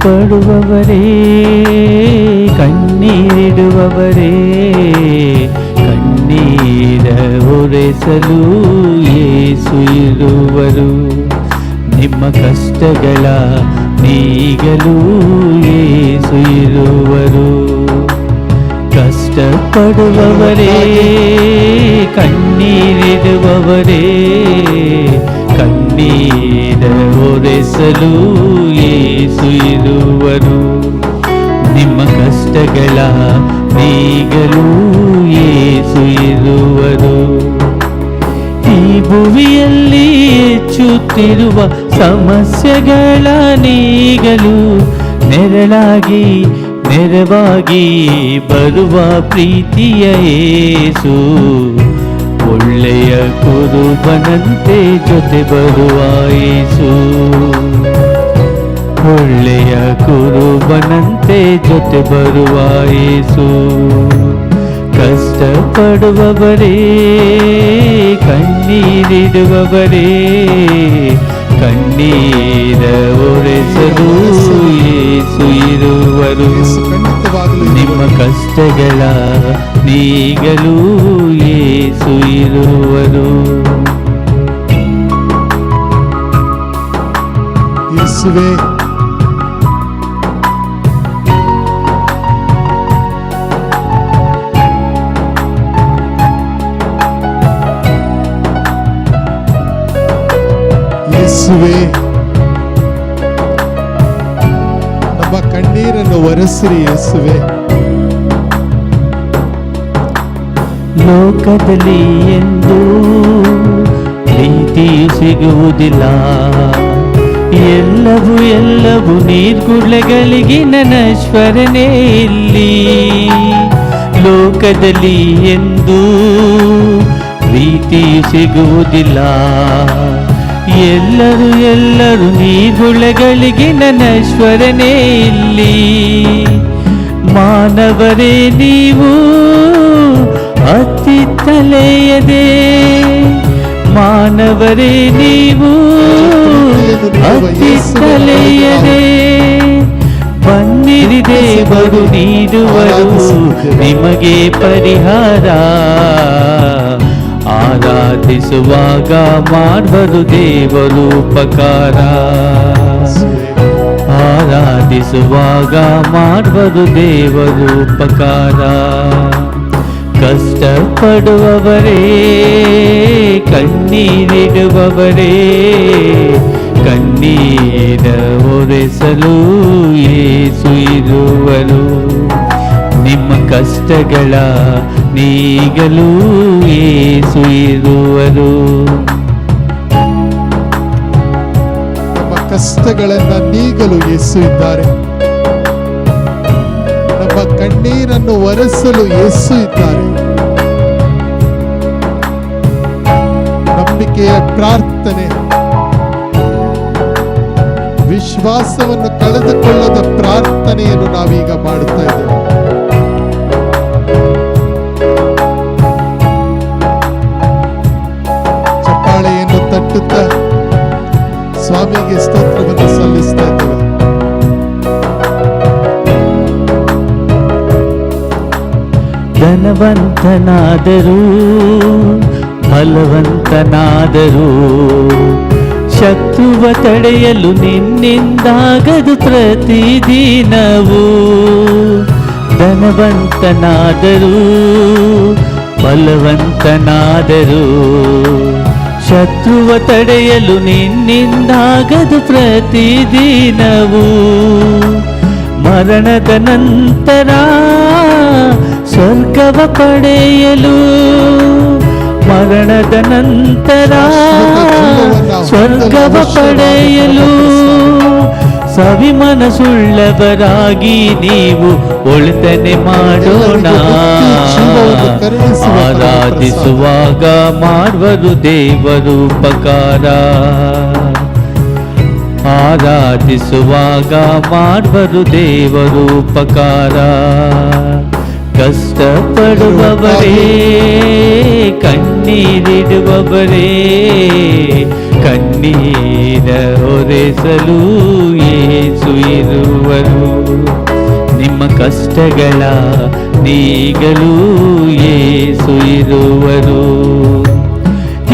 ಪಡುವವರೇ, ಕಣ್ಣೀರಿಡುವವರೇ, ಕಣ್ಣೀರ ಒರೆಸಲು ಯೇಸು ಇರುವರು. ನಿಮ್ಮ ಕಷ್ಟಗಳ ನೀಗಲು ಯೇಸು ಇರುವರು. ಕಷ್ಟಪಡುವವರೇ, ಕಣ್ಣೀರಿಡುವವರೇ, ಕಣ್ಣೀರ ಒರೆಸಲು ಯೇಸು ಇರುವರು. ನಿಮ್ಮ ಕಷ್ಟಗಳ ನೀಗಲು ಯೇಸು ಭುವಿಯಲ್ಲಿ ಹೆಚ್ಚುತ್ತಿರುವ ಸಮಸ್ಯೆಗಳ ನೀಗಲು ನೆರಳಾಗಿ ನೆರವಾಗಿ ಬರುವ ಪ್ರೀತಿಯ ಯೇಸು, ಒಳ್ಳೆಯ ಕುರುಬನಂತೆ ಜೊತೆ ಬರುವ ಯೇಸು, ಒಳ್ಳೆಯ ಕುರುಬನಂತೆ ಜೊತೆ ಬರುವ ಯೇಸು. ಕಷ್ಟಪಡುವವರೇ, ಕಣ್ಣೀರಿಡುವವರೇ, ಕಣ್ಣೀರ ಒರೆಸಲು ಯೇಸು ಇರುವರು. ಖಂಡಿತವಾಗಲೂ ನಿಮ್ಮ ಕಷ್ಟಗಳ ನೀಗಲು ಯೇಸು ಇರುವರು. ಯೇಸುವೇ, ಯೇಸುವೇ, ನಮ್ಮ ಕಣ್ಣೀರನ್ನು ಒರೆಸಿರಿ ಯೇಸುವೇ. ಲೋಕದಲ್ಲಿ ಎಂದು ಪ್ರೀತಿಯು ಸಿಗುವುದಿಲ್ಲ, ಎಲ್ಲವೂ ನೀರ್ಗುಡ್ಲೆಗಳಿಗಿನ ನಶ್ವರನೇ ಇಲ್ಲಿ. ಲೋಕದಲ್ಲಿ ಎಂದು ಪ್ರೀತಿಯು ಸಿಗುವುದಿಲ್ಲ, ಎಲ್ಲರೂ ನೀರ್ಗುಳೆಗಳಿಗಿನ ನಶ್ವರನೇ ಇಲ್ಲಿ. ಮಾನವರೇ ನೀವು ಅತ್ತಿತ್ತಲೆಯದೆ, ಮಾನವರೇ ನೀವು ಅತ್ತಿತ್ತಲೆಯದೆ, ಬನ್ನಿರಿ ದೇವರು ನೀಡುವರು ನಿಮಗೆ ಪರಿಹಾರ. ಆರಾಧಿಸುವಾಗ ಮಾಡುವರು ದೇವರು ಉಪಕಾರ, ಆರಾಧಿಸುವಾಗ ಮಾಡುವರು ದೇವರು ಉಪಕಾರ. ಕಷ್ಟಪಡುವವರೇ, ಕಣ್ಣೀರಿಡುವವರೇ, ಕಣ್ಣೀರ ಒರೆಸಲು ಯೇಸು ಇರುವರು. ನಿಮ್ಮ ಕಷ್ಟಗಳ ನೀಗಲು ಯೇಸು ಇರುವರು. ನಮ್ಮ ಕಷ್ಟಗಳನ್ನು ನೀಗಲು ಯೇಸು ಇದ್ದಾರೆ. ನಮ್ಮ ಕಣ್ಣೀರನ್ನು ಒರೆಸಲು ಯೇಸು ಇದ್ದಾರೆ. ನಂಬಿಕೆಯ ಪ್ರಾರ್ಥನೆ, ವಿಶ್ವಾಸವನ್ನು ಕಳೆದುಕೊಳ್ಳದ ಪ್ರಾರ್ಥನೆಯನ್ನು ನಾವೀಗ ಮಾಡುತ್ತಾ ಇದ್ದೇವೆ. ಚಪ್ಪಾಳೆಯನ್ನು ತಟ್ಟುತ್ತಾ ಸ್ವಾಮಿಗೆ ಸ್ತೋತ್ರವನ್ನು ಸಲ್ಲಿಸ್ತಾ ಇದ್ದೇವೆ. ಧನವಂತನಾದರೂ ಬಲವಂತನಾದರೂ ಶತ್ರುವ ತಡೆಯಲು ನಿನ್ನಿಂದಾಗದು ಪ್ರತಿದಿನವೂ. ಧನವಂತನಾದರೂ ಬಲವಂತನಾದರೂ ಶತ್ರುವ ತಡೆಯಲು ನಿನ್ನಿಂದಾಗದು ಪ್ರತಿದಿನವೂ. ಮರಣದ ನಂತರ ಸ್ವರ್ಗವ ಪಡೆಯಲು, ಮರಣದ ನಂತರ ಸ್ವರ್ಗವ ಪಡೆಯಲು ಸವಿಮನಸುಳ್ಳವರಾಗಿ ನೀವು ಒಳಿತನೆ ಮಾಡೋಣ. ಆರಾಧಿಸುವಾಗ ಮಾಡುವರು ದೇವರು ಉಪಕಾರ, ಆರಾಧಿಸುವಾಗ ಮಾಡುವರು ದೇವರು ಉಪಕಾರ. ಕಷ್ಟಪಡುವವರೇ, ಕಣ್ಣೀರಿಡುವವರೇ, ಕಣ್ಣೀರ ಒರೆಸಲು ಯೇಸು ಇರುವರು. ನಿಮ್ಮ ಕಷ್ಟಗಳ ನೀಗಲು ಯೇಸು ಇರುವರು.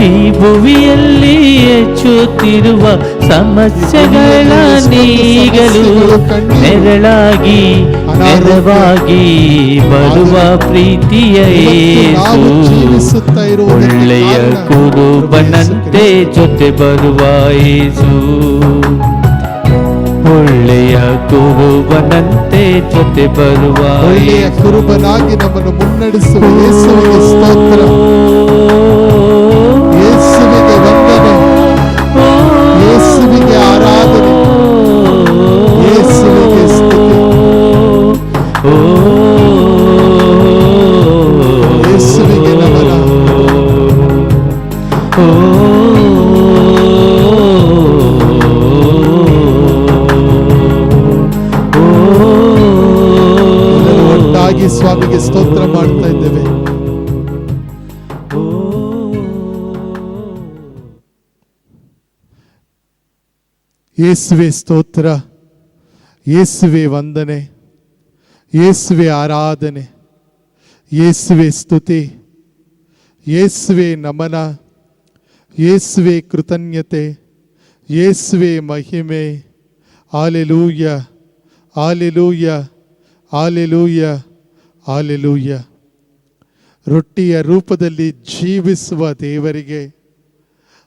ಈ ಭುವಿಯಲ್ಲಿ ಹೆಚ್ಚುತ್ತಿರುವ ಸಮಸ್ಯೆಗಳ ನೀಗಲು ನೆರಳಾಗಿ ನೆರವಾಗಿ ಬರುವ ಪ್ರೀತಿಯ ಯೇಸು, ಒಳ್ಳೆಯ ಕುರುಬನಂತೆ ಜೊತೆ ಬರುವ ಯೇಸು, ಒಳ್ಳೆಯ ಕುರುಬನಂತೆ ಜೊತೆ ಬರುವ ಒಳ್ಳೆಯ ಕುರುಬನಾಗಿ ನಮ್ಮನ್ನು ಮುನ್ನಡೆಸುವ ಯೇಸುವಿಗೆ ಸ್ತೋತ್ರ, ಯೇಸುವಿಗೆ ಓ ಯೇಸುವಿಗೆ ನಮನ. ಓ ಎಲ್ಲರೂ ಒಟ್ಟಾಗಿ ಸ್ವಾಮಿಗೆ ಸ್ತೋತ್ರ ಮಾಡ್ತಾ ಇದ್ದೇವೆ. ಯೇಸುವೆ ಸ್ತೋತ್ರ, ಯೇಸುವೆ ವಂದನೆ, ಯೇಸುವೆ ಆರಾಧನೆ, ಯೇಸುವೆ ಸ್ತುತಿ, ಯೇಸುವೆ ನಮನ, ಯೇಸುವೆ ಕೃತಜ್ಞತೆ, ಯೇಸುವೆ ಮಹಿಮೆ. Hallelujah, hallelujah, hallelujah, hallelujah. ರೊಟ್ಟಿಯ ರೂಪದಲ್ಲಿ ಜೀವಿಸುವ ದೇವರಿಗೆ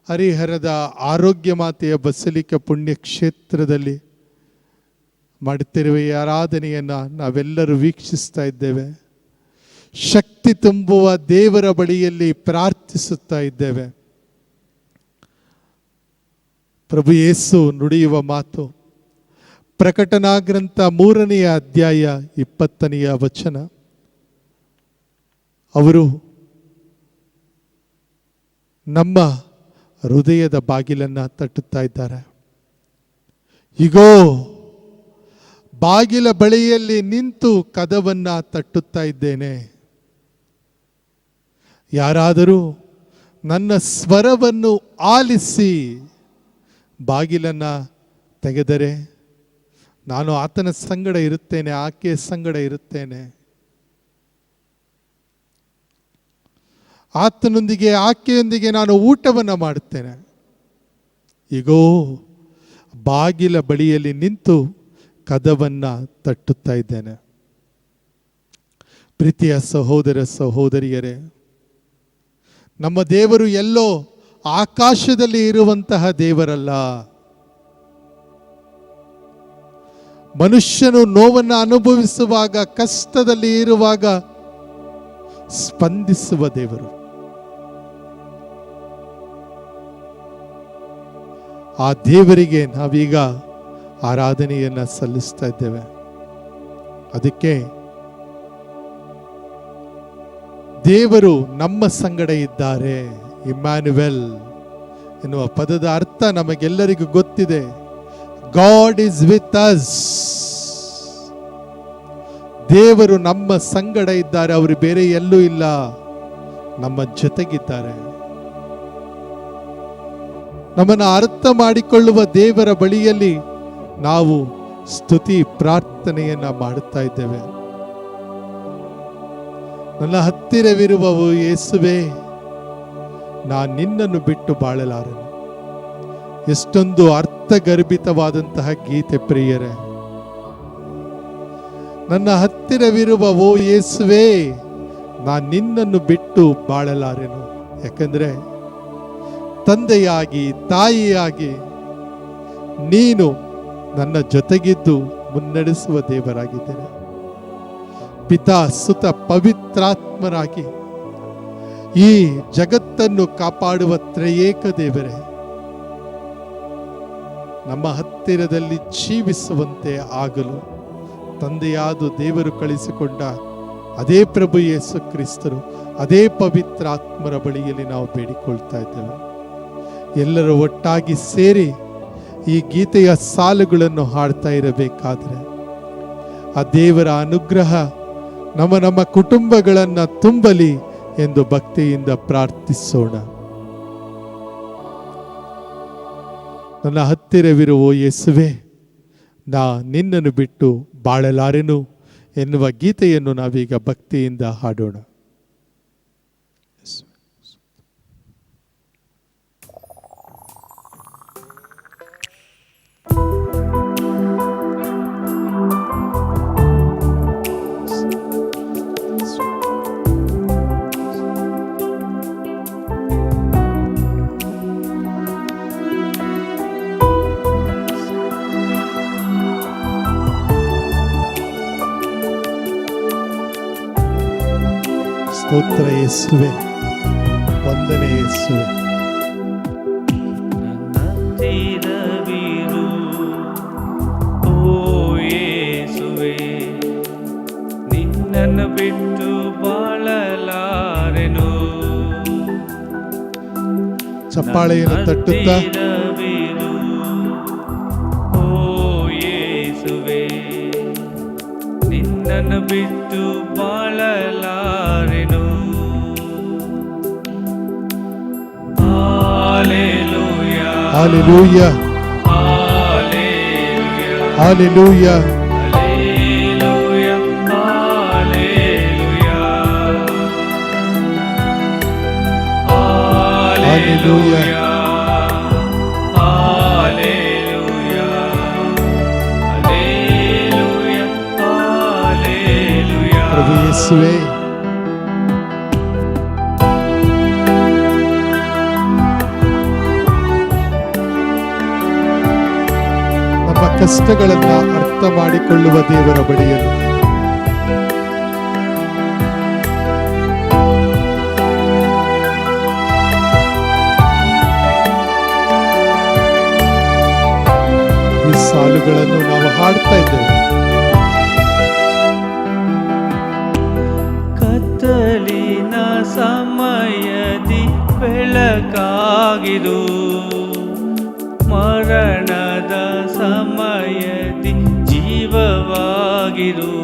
ಹರಿಹರದ ಆರೋಗ್ಯ ಮಾತೆಯ ಬಸಲಿಕ ಪುಣ್ಯಕ್ಷೇತ್ರದಲ್ಲಿ ಮಾಡುತ್ತಿರುವ ಈ ಆರಾಧನೆಯನ್ನು ನಾವೆಲ್ಲರೂ ವೀಕ್ಷಿಸ್ತಾ ಇದ್ದೇವೆ. ಶಕ್ತಿ ತುಂಬುವ ದೇವರ ಬಳಿಯಲ್ಲಿ ಪ್ರಾರ್ಥಿಸುತ್ತಾ ಇದ್ದೇವೆ. ಪ್ರಭು ಯೇಸು ನುಡಿಯುವ ಮಾತು ಪ್ರಕಟಣಾ ಗ್ರಂಥ 3ನೇ ಅಧ್ಯಾಯ 20ನೇ ವಚನ. ಅವರು ನಮ್ಮ ಹೃದಯದ ಬಾಗಿಲನ್ನು ತಟ್ಟುತ್ತಾ ಇದ್ದಾರೆ. ಇಗೋ, ಬಾಗಿಲ ಬಳಿಯಲ್ಲಿ ನಿಂತು ಕದವನ್ನು ತಟ್ಟುತ್ತಾ ಇದ್ದೇನೆ. ಯಾರಾದರೂ ನನ್ನ ಸ್ವರವನ್ನು ಆಲಿಸಿ ಬಾಗಿಲನ್ನು ತೆಗೆದರೆ ನಾನು ಆತನ ಸಂಗಡ ಇರುತ್ತೇನೆ, ಆಕೆಯ ಸಂಗಡ ಇರುತ್ತೇನೆ. ಆತನೊಂದಿಗೆ ಆಕೆಯೊಂದಿಗೆ ನಾನು ಊಟವನ್ನು ಮಾಡುತ್ತೇನೆ. ಈಗೋ ಬಾಗಿಲ ಬಳಿಯಲ್ಲಿ ನಿಂತು ಕದವನ್ನು ತಟ್ಟುತ್ತಾ ಇದ್ದೇನೆ. ಪ್ರೀತಿಯ ಸಹೋದರ ಸಹೋದರಿಯರೇ, ನಮ್ಮ ದೇವರು ಎಲ್ಲೋ ಆಕಾಶದಲ್ಲಿ ಇರುವಂತಹ ದೇವರಲ್ಲ. ಮನುಷ್ಯನು ನೋವನ್ನು ಅನುಭವಿಸುವಾಗ, ಕಷ್ಟದಲ್ಲಿ ಇರುವಾಗ ಸ್ಪಂದಿಸುವ ದೇವರು. ಆ ದೇವರಿಗೆ ನಾವೀಗ ಆರಾಧನೆಯನ್ನ ಸಲ್ಲಿಸ್ತಾ ಇದ್ದೇವೆ. ಅದಕ್ಕೆ ದೇವರು ನಮ್ಮ ಸಂಗಡ ಇದ್ದಾರೆ. ಇಮ್ಯಾನ್ಯುವೆಲ್ ಎನ್ನುವ ಪದದ ಅರ್ಥ ನಮಗೆಲ್ಲರಿಗೂ ಗೊತ್ತಿದೆ. God is with us. ದೇವರು ನಮ್ಮ ಸಂಗಡ ಇದ್ದಾರೆ, ಅವರು ಬೇರೆ ಎಲ್ಲೂ ಇಲ್ಲ, ನಮ್ಮ ಜೊತೆಗಿದ್ದಾರೆ. ನಮ್ಮನ್ನು ಅರ್ಥ ಮಾಡಿಕೊಳ್ಳುವ ದೇವರ ಬಳಿಯಲ್ಲಿ ನಾವು ಸ್ತುತಿ ಪ್ರಾರ್ಥನೆಯನ್ನ ಮಾಡುತ್ತಾ ಇದ್ದೇವೆ. ನನ್ನ ಹತ್ತಿರವಿರುವವು ಯೇಸುವೆ, ನಾನು ನಿನ್ನನ್ನು ಬಿಟ್ಟು ಬಾಳಲಾರೆನು. ಎಷ್ಟೊಂದು ಅರ್ಥಗರ್ಭಿತವಾದಂತಹ ಗೀತೆ ಪ್ರಿಯರೇ. ನನ್ನ ಹತ್ತಿರವಿರುವವೋ ಯೇಸುವೆ, ನಾನು ನಿನ್ನನ್ನು ಬಿಟ್ಟು ಬಾಳಲಾರೆನು. ಯಾಕಂದ್ರೆ ತಂದೆಯಾಗಿ ತಾಯಿಯಾಗಿ ನೀನು ನನ್ನ ಜೊತೆಗಿದ್ದು ಮುನ್ನಡೆಸುವ ದೇವರಾಗಿದ್ದೇನೆ. ಪಿತಾ ಸುತ ಪವಿತ್ರಾತ್ಮರಾಗಿ ಈ ಜಗತ್ತನ್ನು ಕಾಪಾಡುವ ತ್ರಯೇಕ ದೇವರೇ, ನಮ್ಮ ಹತ್ತಿರದಲ್ಲಿ ಜೀವಿಸುವಂತೆ ಆಗಲು ತಂದೆಯಾದ ದೇವರು ಕಳಿಸಿಕೊಂಡ ಅದೇ ಪ್ರಭು ಯೇಸು ಕ್ರಿಸ್ತರು, ಅದೇ ಪವಿತ್ರಾತ್ಮರ ಬಳಿಯಲ್ಲಿ ನಾವು ಬೇಡಿಕೊಳ್ತಾ ಇದ್ದೇವೆ. ಎಲ್ಲರೂ ಒಟ್ಟಾಗಿ ಸೇರಿ ಈ ಗೀತೆಯ ಸಾಲುಗಳನ್ನು ಹಾಡ್ತಾ ಇರಬೇಕಾದ್ರೆ ಆ ದೇವರ ಅನುಗ್ರಹ ನಮ್ಮ ಕುಟುಂಬಗಳನ್ನು ತುಂಬಲಿ ಎಂದು ಭಕ್ತಿಯಿಂದ ಪ್ರಾರ್ಥಿಸೋಣ. ನನ್ನ ಹತ್ತಿರವಿರುವ ಯೇಸುವೆ, ನಾ ನಿನ್ನನ್ನು ಬಿಟ್ಟು ಬಾಳಲಾರೆನು ಎನ್ನುವ ಗೀತೆಯನ್ನು ನಾವೀಗ ಭಕ್ತಿಯಿಂದ ಹಾಡೋಣ. ಸ್ತೋತ್ರ ಯೇಸುವೆ, ವಂದನೆ ಯೇಸುವೆ. ಹತ್ತಿರವಿರು ಓ ಯೇಸುವೆ, ಬಿಟ್ಟು ಬಾಳಲಾರೆನು. ಚಪ್ಪಾಳೆಯನ್ನು ತಟ್ಟುತ್ತಾ ಹತ್ತಿರವಿರು, ಓ ಯೇಸುವೆ, ನಿನ್ನನ್ನು ಬಿಟ್ಟು ಬಾಳಲಾರೆನು. Hallelujah, hallelujah, Hallelujah, hallelujah, Hallelujah, Hallelujah, Hallelujah, Hallelujah, Hallelujah. ಪ್ರಭು ಯೇಸುವೇ, ನಮ್ಮ ಕಷ್ಟಗಳನ್ನು ಅರ್ಥ ಮಾಡಿಕೊಳ್ಳುವ ದೇವರ ಬಳಿಯಲ್ಲಿ ಈ ಸಾಲುಗಳನ್ನು ನಾವು ಹಾಡ್ತಾ ಇದ್ದೇವೆ. ಕತ್ತಲಿನ ಸಮಯದಿ ಬೆಳಕಾಗಿರು, ಮರಣದ ಸಮಯದಿ ಜೀವವಾಗಿರು.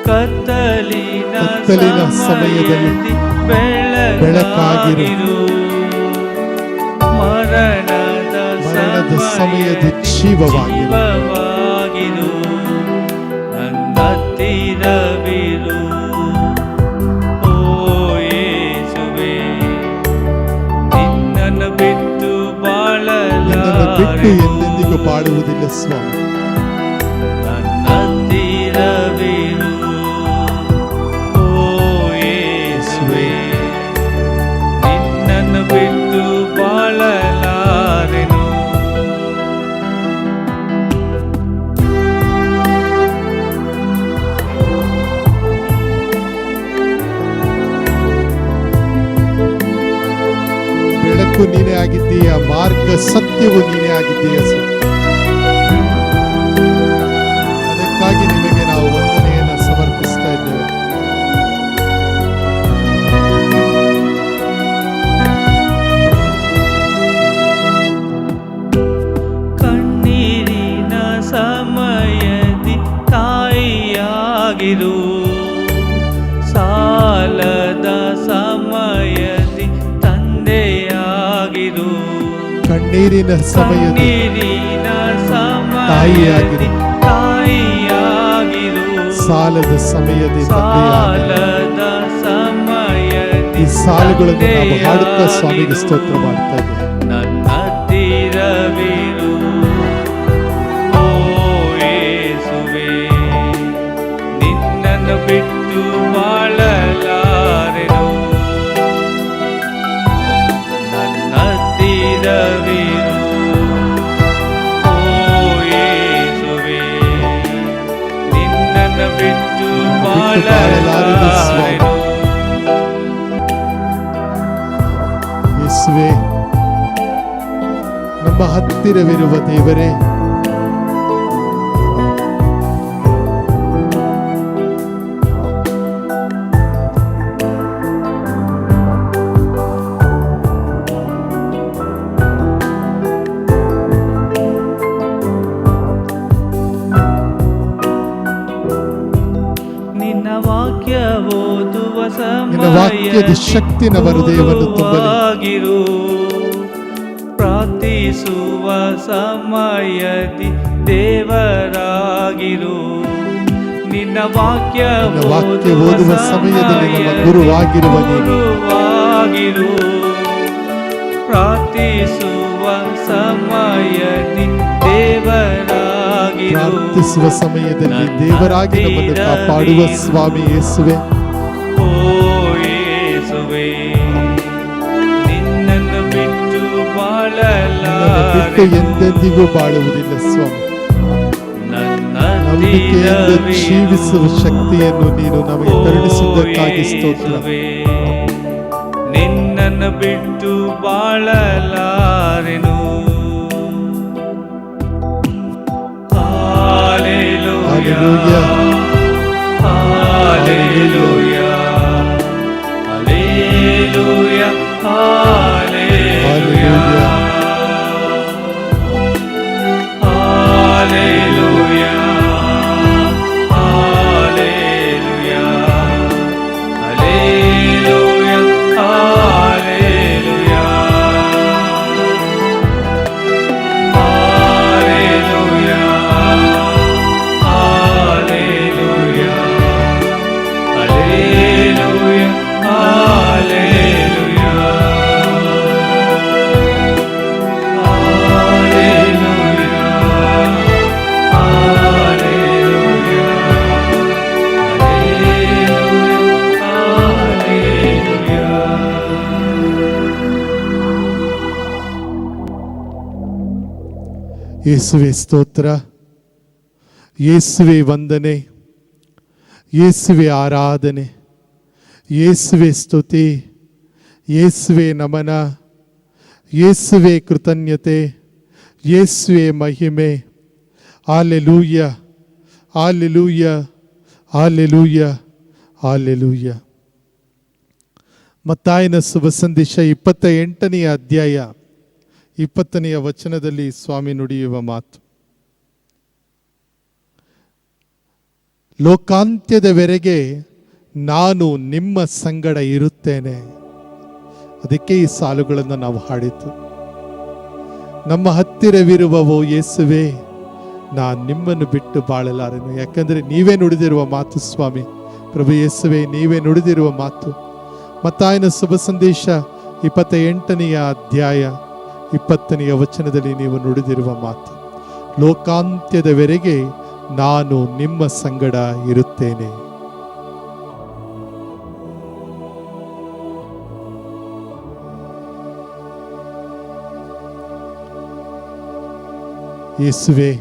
ಕತ್ತಲಿನ ಸಮಯದಲ್ಲಿ ಬೆಳಕಾಗಿರು, ಮರಣದ ಸಮಯದಿ ಜೀವವಾಗಿರು. ನನ್ನ ಹತ್ತಿರವಿರು, ಓ ಯೇಸುವೆ, ನಿನ್ನನ್ನು ಬಿಟ್ಟು ನಿನ್ನನ್ನು ಬಿಟ್ಟು ಬಾಳಲಾರೆನು. ಎಂದೆಂದಿಗೂ ಬಾಳುವುದಿಲ್ಲ ಸ್ವಾಮಿ. ನನ್ನ ಹತ್ತಿರವಿರು, ಓ ಯೇಸುವೆ, ನಿನ್ನನ್ನು ಬಿಟ್ಟು ಬಾಳಲಾರೆನು. ಬೆಳಕು ನೀನೇ ಆಗಿದ್ದೀಯ, ಮಾರ್ಗ ಸತ್ಯವು ನೀನೇ ಆಗಿದ್ದೀಯ ಸ್ವಾಮಿ. ಅದಕ್ಕಾಗಿ ನಿಮಗೆ ನಾವು ವಂದನೆಯನ್ನು ಸಮರ್ಪಿಸ್ತಾ ಇದ್ದೇವೆ. ಕಣ್ಣೀರಿನ ಸಮಯದಿ ತಾಯಿಯಾಗಿರು, ಸಾಲದ ಸಮಯದಿ ತಂದೆಯಾಗಿರು. ಕಣ್ಣೀರಿನ ಸಮಯದಲ್ಲಿ ಕಣ್ಣೀರಿನ ತಾಯಿಯಾಗಿರು, ಸಮಯದಿ ತಾಯಿಯಾಗಿರು. ಸಾಲದ ಸಮಯದಲ್ಲಿ ತಂದೆಯಾಗಿರು. ಸಾಲದ ಸಮಯದಿ ಈ ಸಾಲುಗಳನ್ನು ನಾವು ಹಾಡುತ್ತಾ ಸ್ವಾಮಿಗೆ ತಂದೆಯಾಗಿರು. ಸ್ತೋತ್ರ ಮಾಡ್ತಾ ಇದ್ದೇವೆ. ನನ್ನ ಹತ್ತಿರವಿರು, ಓ ಯೇಸುವೆ, ನಿನ್ನನ್ನು ಬಿಟ್ಟು ಬಾಳಲಾರೆನು. ನನ್ನ ಹತ್ತಿರವಿರು, ಓ ಯೇಸುವೆ, ನಿನ್ನನ್ನು ಬಿಟ್ಟು ಬಾಳಲಾರೆನು. ಯೇಸುವೇ, ನಮ್ಮ ಹತ್ತಿರವಿರುವ ದೇವರೇ, ನಿನ್ನ ವಾಕ್ಯ ಓದುವ ನಿನ್ನ ವಾಕ್ಯದ ಶಕ್ತಿ ನಮ್ಮ ಹೃದಯವನ್ನು ತುಂಬಲಿ. ಸಮಯವಾಗಿರು, ಪ್ರಾರ್ಥಿಸುವ ಸಮಯದಿ ದೇವರಾಗಿರು. ನಿನ್ನ ವಾಕ್ಯ ಓದುವ ಸಮಯದಲ್ಲಿ ನಮ್ಮ ಗುರುವಾಗಿರುವ ನೀನು. ಗುರುವಾಗಿರು, ಪ್ರಾರ್ಥಿಸುವ ಸಮಯದಿ ದೇವರಾಗಿರು. ಪ್ರಾರ್ಥಿಸುವ ಸಮಯದಲ್ಲಿ ದೇವರಾಗಿ ನಮ್ಮನ್ನು ಕಾಪಾಡುವ ಸ್ವಾಮಿ ಯೇಸುವೆ. ಓ ಯೇಸುವೆ, ನಿನ್ನನ್ನು ಬಿಟ್ಟು ನಿನ್ನನ್ನು ಬಿಟ್ಟು ಬಾಳಲಾರೆನು. ಎಂದೆಂದಿಗೂ ಬಾಳುವುದಿಲ್ಲ ಸ್ವಾಮಿ. ನನ್ನ ನಂಬಿಕೆಯಿಂದ ಜೀವಿಸುವ ಶಕ್ತಿಯನ್ನು ನೀನು ನಮಗೆ ಕರುಣಿಸಿದ್ದಕ್ಕಾಗಿ ಸ್ತೋತ್ರ. ಯೇಸುವೆ, ನಿನ್ನನ್ನು ಬಿಟ್ಟು ಬಾಳಲಾರೆನು. Hallelujah. Hallelujah. Hallelujah. Hallelujah. Hallelujah. Hallelujah. Hallelujah. Hallelujah. Hallelujah. Hallelujah. Hallelujah. Hallelujah. ಯೇಸುವೆ ಸ್ತೋತ್ರ, ಯೇಸುವೆ ವಂದನೆ, ಯೇಸುವೆ ಆರಾಧನೆ, ಯೇಸುವೆ ಸ್ತುತಿ, ಯೇಸುವೆ ನಮನ, ಯೇಸುವೆ ಕೃತಜ್ಞತೆ, ಯೇಸುವೆ ಮಹಿಮೆ. Hallelujah, hallelujah, hallelujah, hallelujah. ಮತ್ತಾಯನ ಶುಭ ಸಂದೇಶ 28ನೇ ಅಧ್ಯಾಯ 20ನೇ ವಚನದಲ್ಲಿ ಸ್ವಾಮಿ ನುಡಿಯುವ ಮಾತು: ಲೋಕಾಂತ್ಯದವರೆಗೆ ನಾನು ನಿಮ್ಮ ಸಂಗಡ ಇರುತ್ತೇನೆ. ಅದಕ್ಕೆ ಈ ಸಾಲುಗಳನ್ನು ನಾವು ಹಾಡಿತು. ನಮ್ಮ ಹತ್ತಿರವಿರುವವೋ ಯೇಸುವೆ, ನಾನು ನಿಮ್ಮನ್ನು ಬಿಟ್ಟು ಬಾಳಲಾರೆನು. ಯಾಕಂದರೆ ನೀವೇ ನುಡಿದಿರುವ ಮಾತು ಸ್ವಾಮಿ. ಪ್ರಭು ಯೇಸುವೆ, ನೀವೇ ನುಡಿದಿರುವ ಮಾತು. ಮತ್ತಾಯನ ಶುಭ ಸಂದೇಶ 28ನೇ ಅಧ್ಯಾಯ 20ನೇ ವಚನದಲ್ಲಿ ನೀವು ನುಡಿದಿರುವ ಮಾತು: ಲೋಕಾಂತ್ಯದವರೆಗೆ ನಾನು ನಿಮ್ಮ ಸಂಗಡ ಇರುತ್ತೇನೆ. ಯೇಸುವೆ,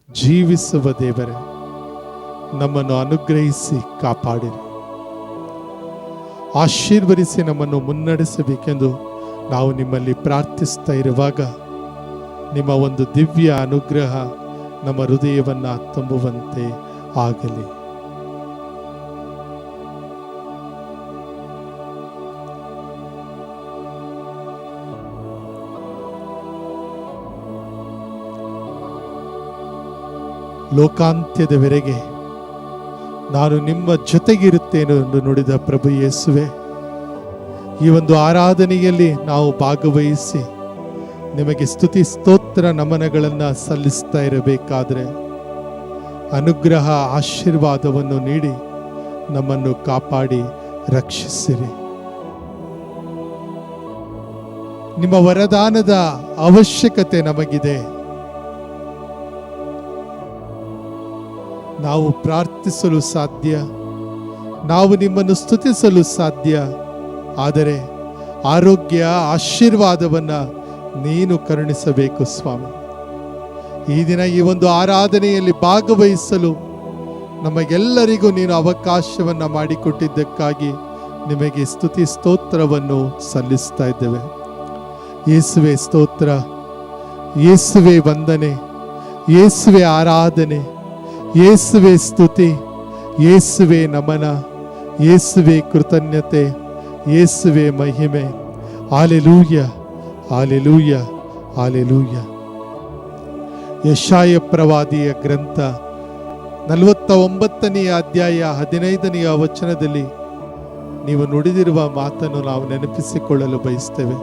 ಜೀವಿಸುವ ದೇವರೇ, ನಮ್ಮನ್ನು ಅನುಗ್ರಹಿಸಿ ಕಾಪಾಡಿರಿ, ಆಶೀರ್ವದಿಸಿ ನಮ್ಮನ್ನು ಮುನ್ನಡೆಸಬೇಕೆಂದು ನಾವು ನಿಮ್ಮಲ್ಲಿ ಪ್ರಾರ್ಥಿಸ್ತಾ ಇರುವಾಗ ನಿಮ್ಮ ಒಂದು ದಿವ್ಯ ಅನುಗ್ರಹ ನಮ್ಮ ಹೃದಯವನ್ನು ತುಂಬುವಂತೆ ಆಗಲಿ. ಲೋಕಾಂತ್ಯದವರೆಗೆ ನಾನು ನಿಮ್ಮ ಜೊತೆಗಿರುತ್ತೇನೆ ಎಂದು ನುಡಿದ ಪ್ರಭು ಯೇಸುವೆ, ಈ ಒಂದು ಆರಾಧನೆಯಲ್ಲಿ ನಾವು ಭಾಗವಹಿಸಿ ನಿಮಗೆ ಸ್ತುತಿ ಸ್ತೋತ್ರ ನಮನಗಳನ್ನು ಸಲ್ಲಿಸ್ತಾ ಇರಬೇಕಾದ್ರೆ ಅನುಗ್ರಹ ಆಶೀರ್ವಾದವನ್ನು ನೀಡಿ ನಮ್ಮನ್ನು ಕಾಪಾಡಿ ರಕ್ಷಿಸಿರಿ. ನಿಮ್ಮ ವರದಾನದ ಅವಶ್ಯಕತೆ ನಮಗಿದೆ. ನಾವು ಪ್ರಾರ್ಥಿಸಲು ಸಾಧ್ಯ, ನಾವು ನಿಮ್ಮನ್ನು ಸ್ತುತಿಸಲು ಸಾಧ್ಯ, ಆದರೆ ಆರೋಗ್ಯ ಆಶೀರ್ವಾದವನ್ನು ನೀನು ಕರುಣಿಸಬೇಕು ಸ್ವಾಮಿ. ಈ ದಿನ ಈ ಒಂದು ಆರಾಧನೆಯಲ್ಲಿ ಭಾಗವಹಿಸಲು ನಮಗೆಲ್ಲರಿಗೂ ನೀನು ಅವಕಾಶವನ್ನು ಮಾಡಿಕೊಟ್ಟಿದ್ದಕ್ಕಾಗಿ ನಿಮಗೆ ಸ್ತುತಿ ಸ್ತೋತ್ರವನ್ನು ಸಲ್ಲಿಸ್ತಾ ಇದ್ದೇವೆ. ಯೇಸುವೆ ಸ್ತೋತ್ರ, ಯೇಸುವೆ ವಂದನೆ, ಯೇಸುವೆ ಆರಾಧನೆ, ಯೇಸುವೆ ಸ್ತುತಿ, ಯೇಸುವೆ ನಮನ, ಯೇಸುವೆ ಕೃತಜ್ಞತೆ, ಯೇಸುವೆ ಮಹಿಮೆ. Hallelujah, hallelujah, hallelujah. ಯೆಶಾಯ ಪ್ರವಾದಿಯ ಗ್ರಂಥ 49ನೇ ಅಧ್ಯಾಯ 15ನೇ ವಚನದಲ್ಲಿ ನೀವು ನುಡಿದಿರುವ ಮಾತನ್ನು ನಾವು ನೆನಪಿಸಿಕೊಳ್ಳಲು ಬಯಸ್ತೇವೆ.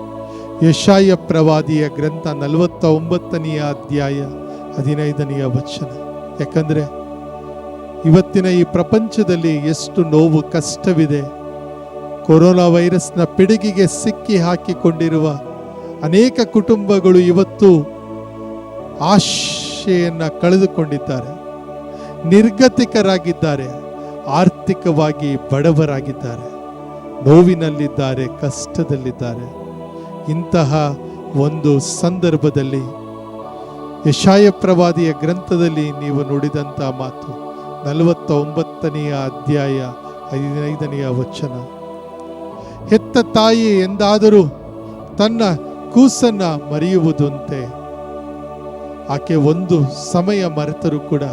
ಯೆಶಾಯ ಪ್ರವಾದಿಯ ಗ್ರಂಥ 49ನೇ ಅಧ್ಯಾಯ 15ನೇ ವಚನ. ಯಾಕಂದರೆ ಇವತ್ತಿನ ಈ ಪ್ರಪಂಚದಲ್ಲಿ ಎಷ್ಟು ನೋವು ಕಷ್ಟವಿದೆ. ಕೊರೋನಾ ವೈರಸ್ನ ಪಿಡುಗಿಗೆ ಸಿಕ್ಕಿ ಹಾಕಿಕೊಂಡಿರುವ ಅನೇಕ ಕುಟುಂಬಗಳು ಇವತ್ತು ಆಶೆಯನ್ನು ಕಳೆದುಕೊಂಡಿದ್ದಾರೆ, ನಿರ್ಗತಿಕರಾಗಿದ್ದಾರೆ, ಆರ್ಥಿಕವಾಗಿ ಬಡವರಾಗಿದ್ದಾರೆ, ನೋವಿನಲ್ಲಿದ್ದಾರೆ, ಕಷ್ಟದಲ್ಲಿದ್ದಾರೆ. ಇಂತಹ ಒಂದು ಸಂದರ್ಭದಲ್ಲಿ ಯೆಶಾಯ ಪ್ರವಾದಿಯ ಗ್ರಂಥದಲ್ಲಿ ನೀವು ನುಡಿದಂಥ ಮಾತು 49ನೇ ಅಧ್ಯಾಯ 15ನೇ ವಚನ: ಹೆತ್ತ ತಾಯಿ ಎಂದಾದರೂ ತನ್ನ ಕೂಸನ್ನ ಮರೆಯುವುದಂತೆ, ಆಕೆ ಒಂದು ಸಮಯ ಮರೆತರೂ ಕೂಡ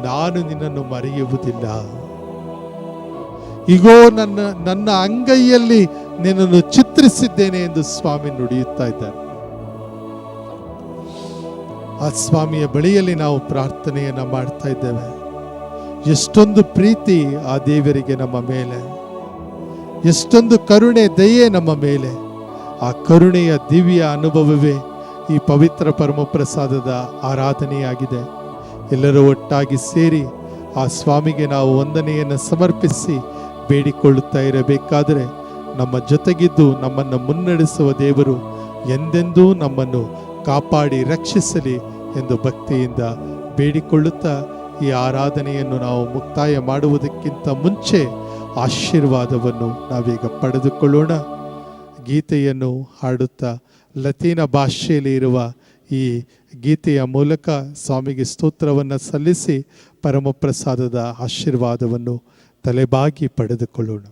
ನಾನು ನಿನ್ನನ್ನು ಮರೆಯುವುದಿಲ್ಲ. ಈಗೋ ನನ್ನ ಅಂಗೈಯಲ್ಲಿ ನಿನ್ನನ್ನು ಚಿತ್ರಿಸಿದ್ದೇನೆ ಎಂದು ಸ್ವಾಮಿ ನುಡಿಯುತ್ತಾ ಇದ್ದಾರೆ. ಆ ಸ್ವಾಮಿಯ ಬಳಿಯಲ್ಲಿ ನಾವು ಪ್ರಾರ್ಥನೆಯನ್ನ ಮಾಡ್ತಾ ಇದ್ದೇವೆ. ಎಷ್ಟೊಂದು ಪ್ರೀತಿ ಆ ದೇವರಿಗೆ ನಮ್ಮ ಮೇಲೆ, ಎಷ್ಟೊಂದು ಕರುಣೆ ದಯೆ ನಮ್ಮ ಮೇಲೆ. ಆ ಕರುಣೆಯ ದಿವ್ಯ ಅನುಭವವೇ ಈ ಪವಿತ್ರ ಪರಮಪ್ರಸಾದದ ಆರಾಧನೆಯಾಗಿದೆ. ಎಲ್ಲರೂ ಒಟ್ಟಾಗಿ ಸೇರಿ ಆ ಸ್ವಾಮಿಗೆ ನಾವು ವಂದನೆಯನ್ನು ಸಮರ್ಪಿಸಿ ಬೇಡಿಕೊಳ್ಳುತ್ತಾ ಇರಬೇಕಾದರೆ, ನಮ್ಮ ಜೊತೆಗಿದ್ದು ನಮ್ಮನ್ನು ಮುನ್ನಡೆಸುವ ದೇವರು ಎಂದೆಂದೂ ನಮ್ಮನ್ನು ಕಾಪಾಡಿ ರಕ್ಷಿಸಲಿ ಎಂದು ಭಕ್ತಿಯಿಂದ ಬೇಡಿಕೊಳ್ಳುತ್ತಾ ಈ ಆರಾಧನೆಯನ್ನು ನಾವು ಮುಕ್ತಾಯ ಮಾಡುವುದಕ್ಕಿಂತ ಮುಂಚೆ ಆಶೀರ್ವಾದವನ್ನು ನಾವೀಗ ಪಡೆದುಕೊಳ್ಳೋಣ. ಗೀತೆಯನ್ನು ಹಾಡುತ್ತಾ ಲತೀನ ಭಾಷೆಯಲ್ಲಿ ಇರುವ ಈ ಗೀತೆಯ ಮೂಲಕ ಸ್ವಾಮಿಗೆ ಸ್ತೋತ್ರವನ್ನು ಸಲ್ಲಿಸಿ ಪರಮಪ್ರಸಾದದ ಆಶೀರ್ವಾದವನ್ನು ತಲೆಬಾಗಿ ಪಡೆದುಕೊಳ್ಳೋಣ.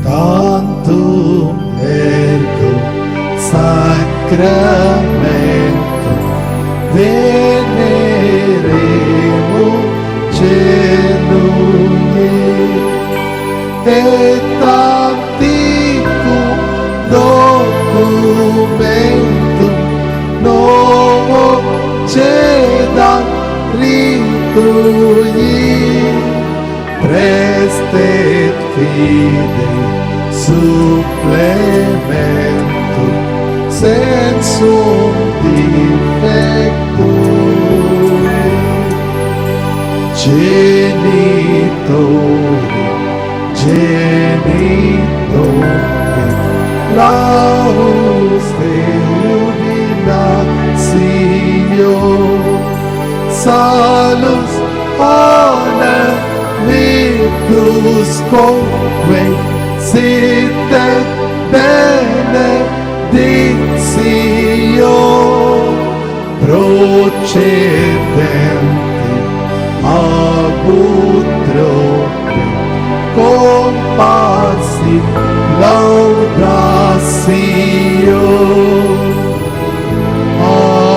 Tantum ergo sacramento veneremur celui et antiquum documentum novum cedant ritui prestet fide supplementum sensum defectui genitori laus Deo salus honor victus conque sit et benedictio procedenti abut trope compassi laudatio. Amen.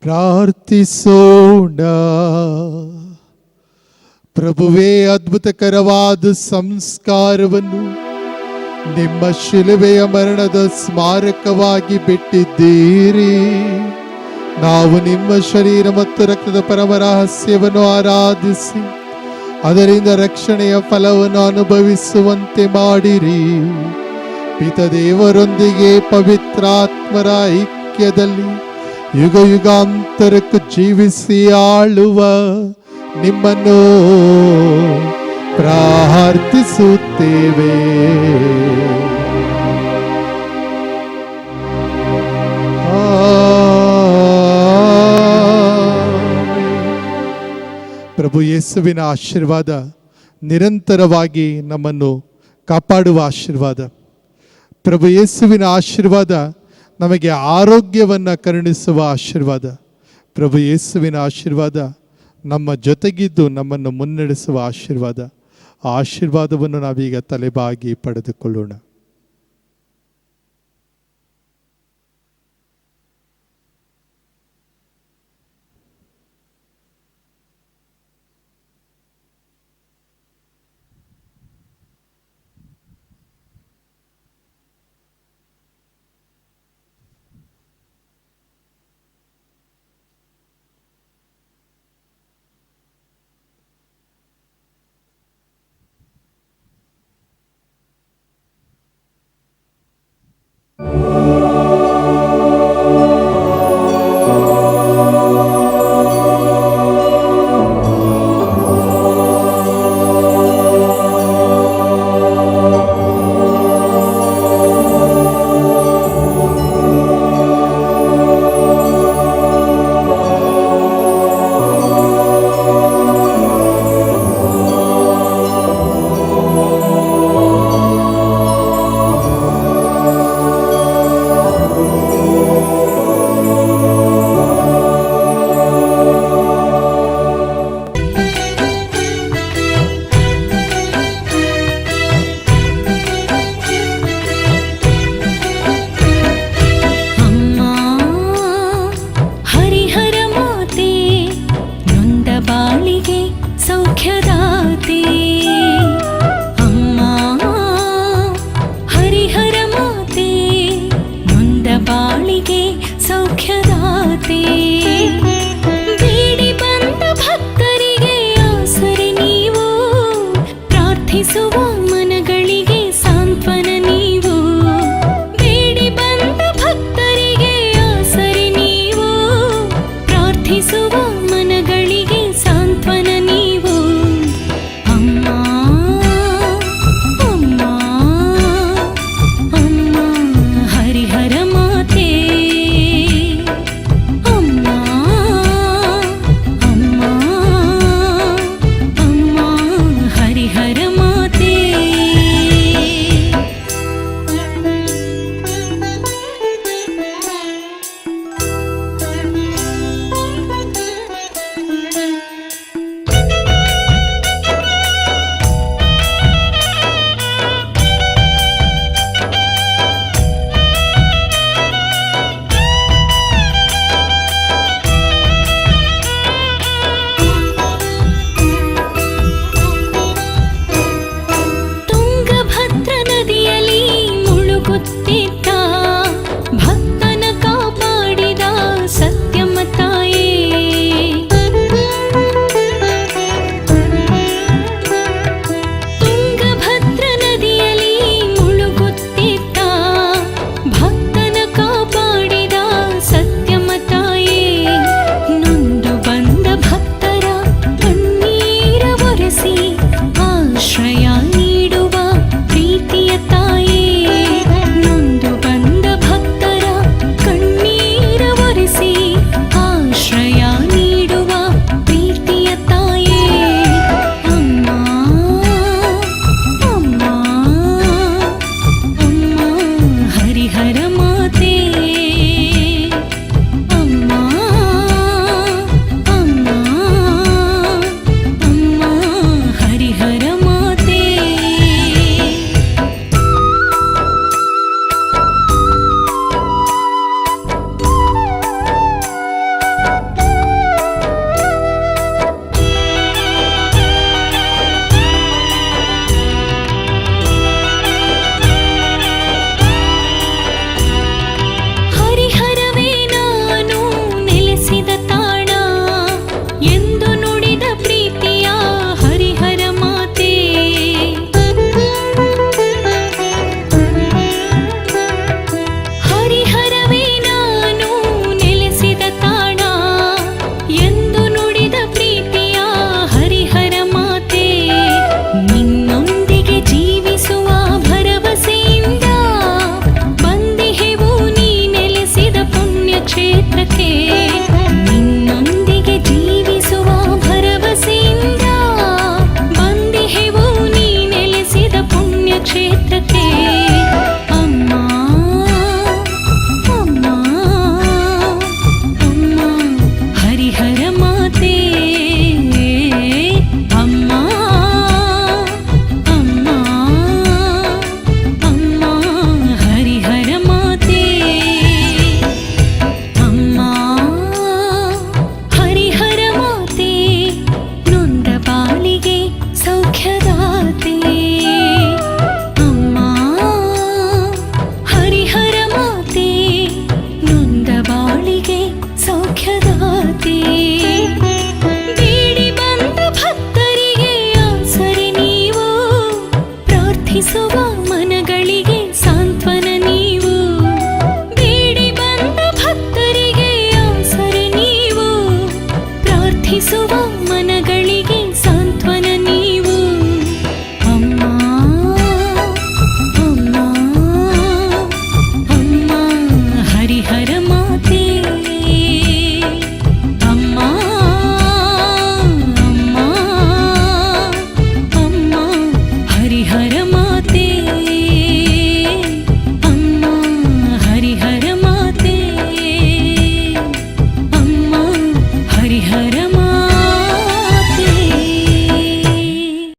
ಪ್ರಾರ್ಥಿಸೋಣ. ಪ್ರಭುವೇ, ಅದ್ಭುತಕರವಾದ ಸಂಸ್ಕಾರವನ್ನು ನಿಮ್ಮ ಶಿಲುಬೆಯ ಮರಣದ ಸ್ಮಾರಕವಾಗಿ ಬಿಟ್ಟಿದ್ದೀರಿ. ನಾವು ನಿಮ್ಮ ಶರೀರ ಮತ್ತು ರಕ್ತದ ಪರಮ ರಹಸ್ಯವನ್ನು ಆರಾಧಿಸಿ ಅದರಿಂದ ರಕ್ಷಣೆಯ ಫಲವನ್ನು ಅನುಭವಿಸುವಂತೆ ಮಾಡಿರಿ. ಪಿತದೇವರೊಂದಿಗೆ ಪವಿತ್ರಾತ್ಮರ ಐಕ್ಯದಲ್ಲಿ ಯುಗ ಯುಗಾಂತರಕ್ಕೂ ಜೀವಿಸಿ ಆಳುವ ನಿಮ್ಮನ್ನು ಪ್ರಾರ್ಥಿಸುತ್ತೇವೆ. ಪ್ರಭು ಯೇಸುವಿನ ಆಶೀರ್ವಾದ ನಿರಂತರವಾಗಿ ನಮ್ಮನ್ನು ಕಾಪಾಡುವ ಆಶೀರ್ವಾದ. ಪ್ರಭು ಯೇಸುವಿನ ಆಶೀರ್ವಾದ ನಮಗೆ ಆರೋಗ್ಯವನ್ನು ಕರುಣಿಸುವ ಆಶೀರ್ವಾದ. ಪ್ರಭು ಯೇಸುವಿನ ಆಶೀರ್ವಾದ ನಮ್ಮ ಜೊತೆಗಿದ್ದು ನಮ್ಮನ್ನು ಮುನ್ನಡೆಸುವ ಆಶೀರ್ವಾದ. ಆ ಆಶೀರ್ವಾದವನ್ನು ನಾವೀಗ ತಲೆಬಾಗಿ ಪಡೆದುಕೊಳ್ಳೋಣ.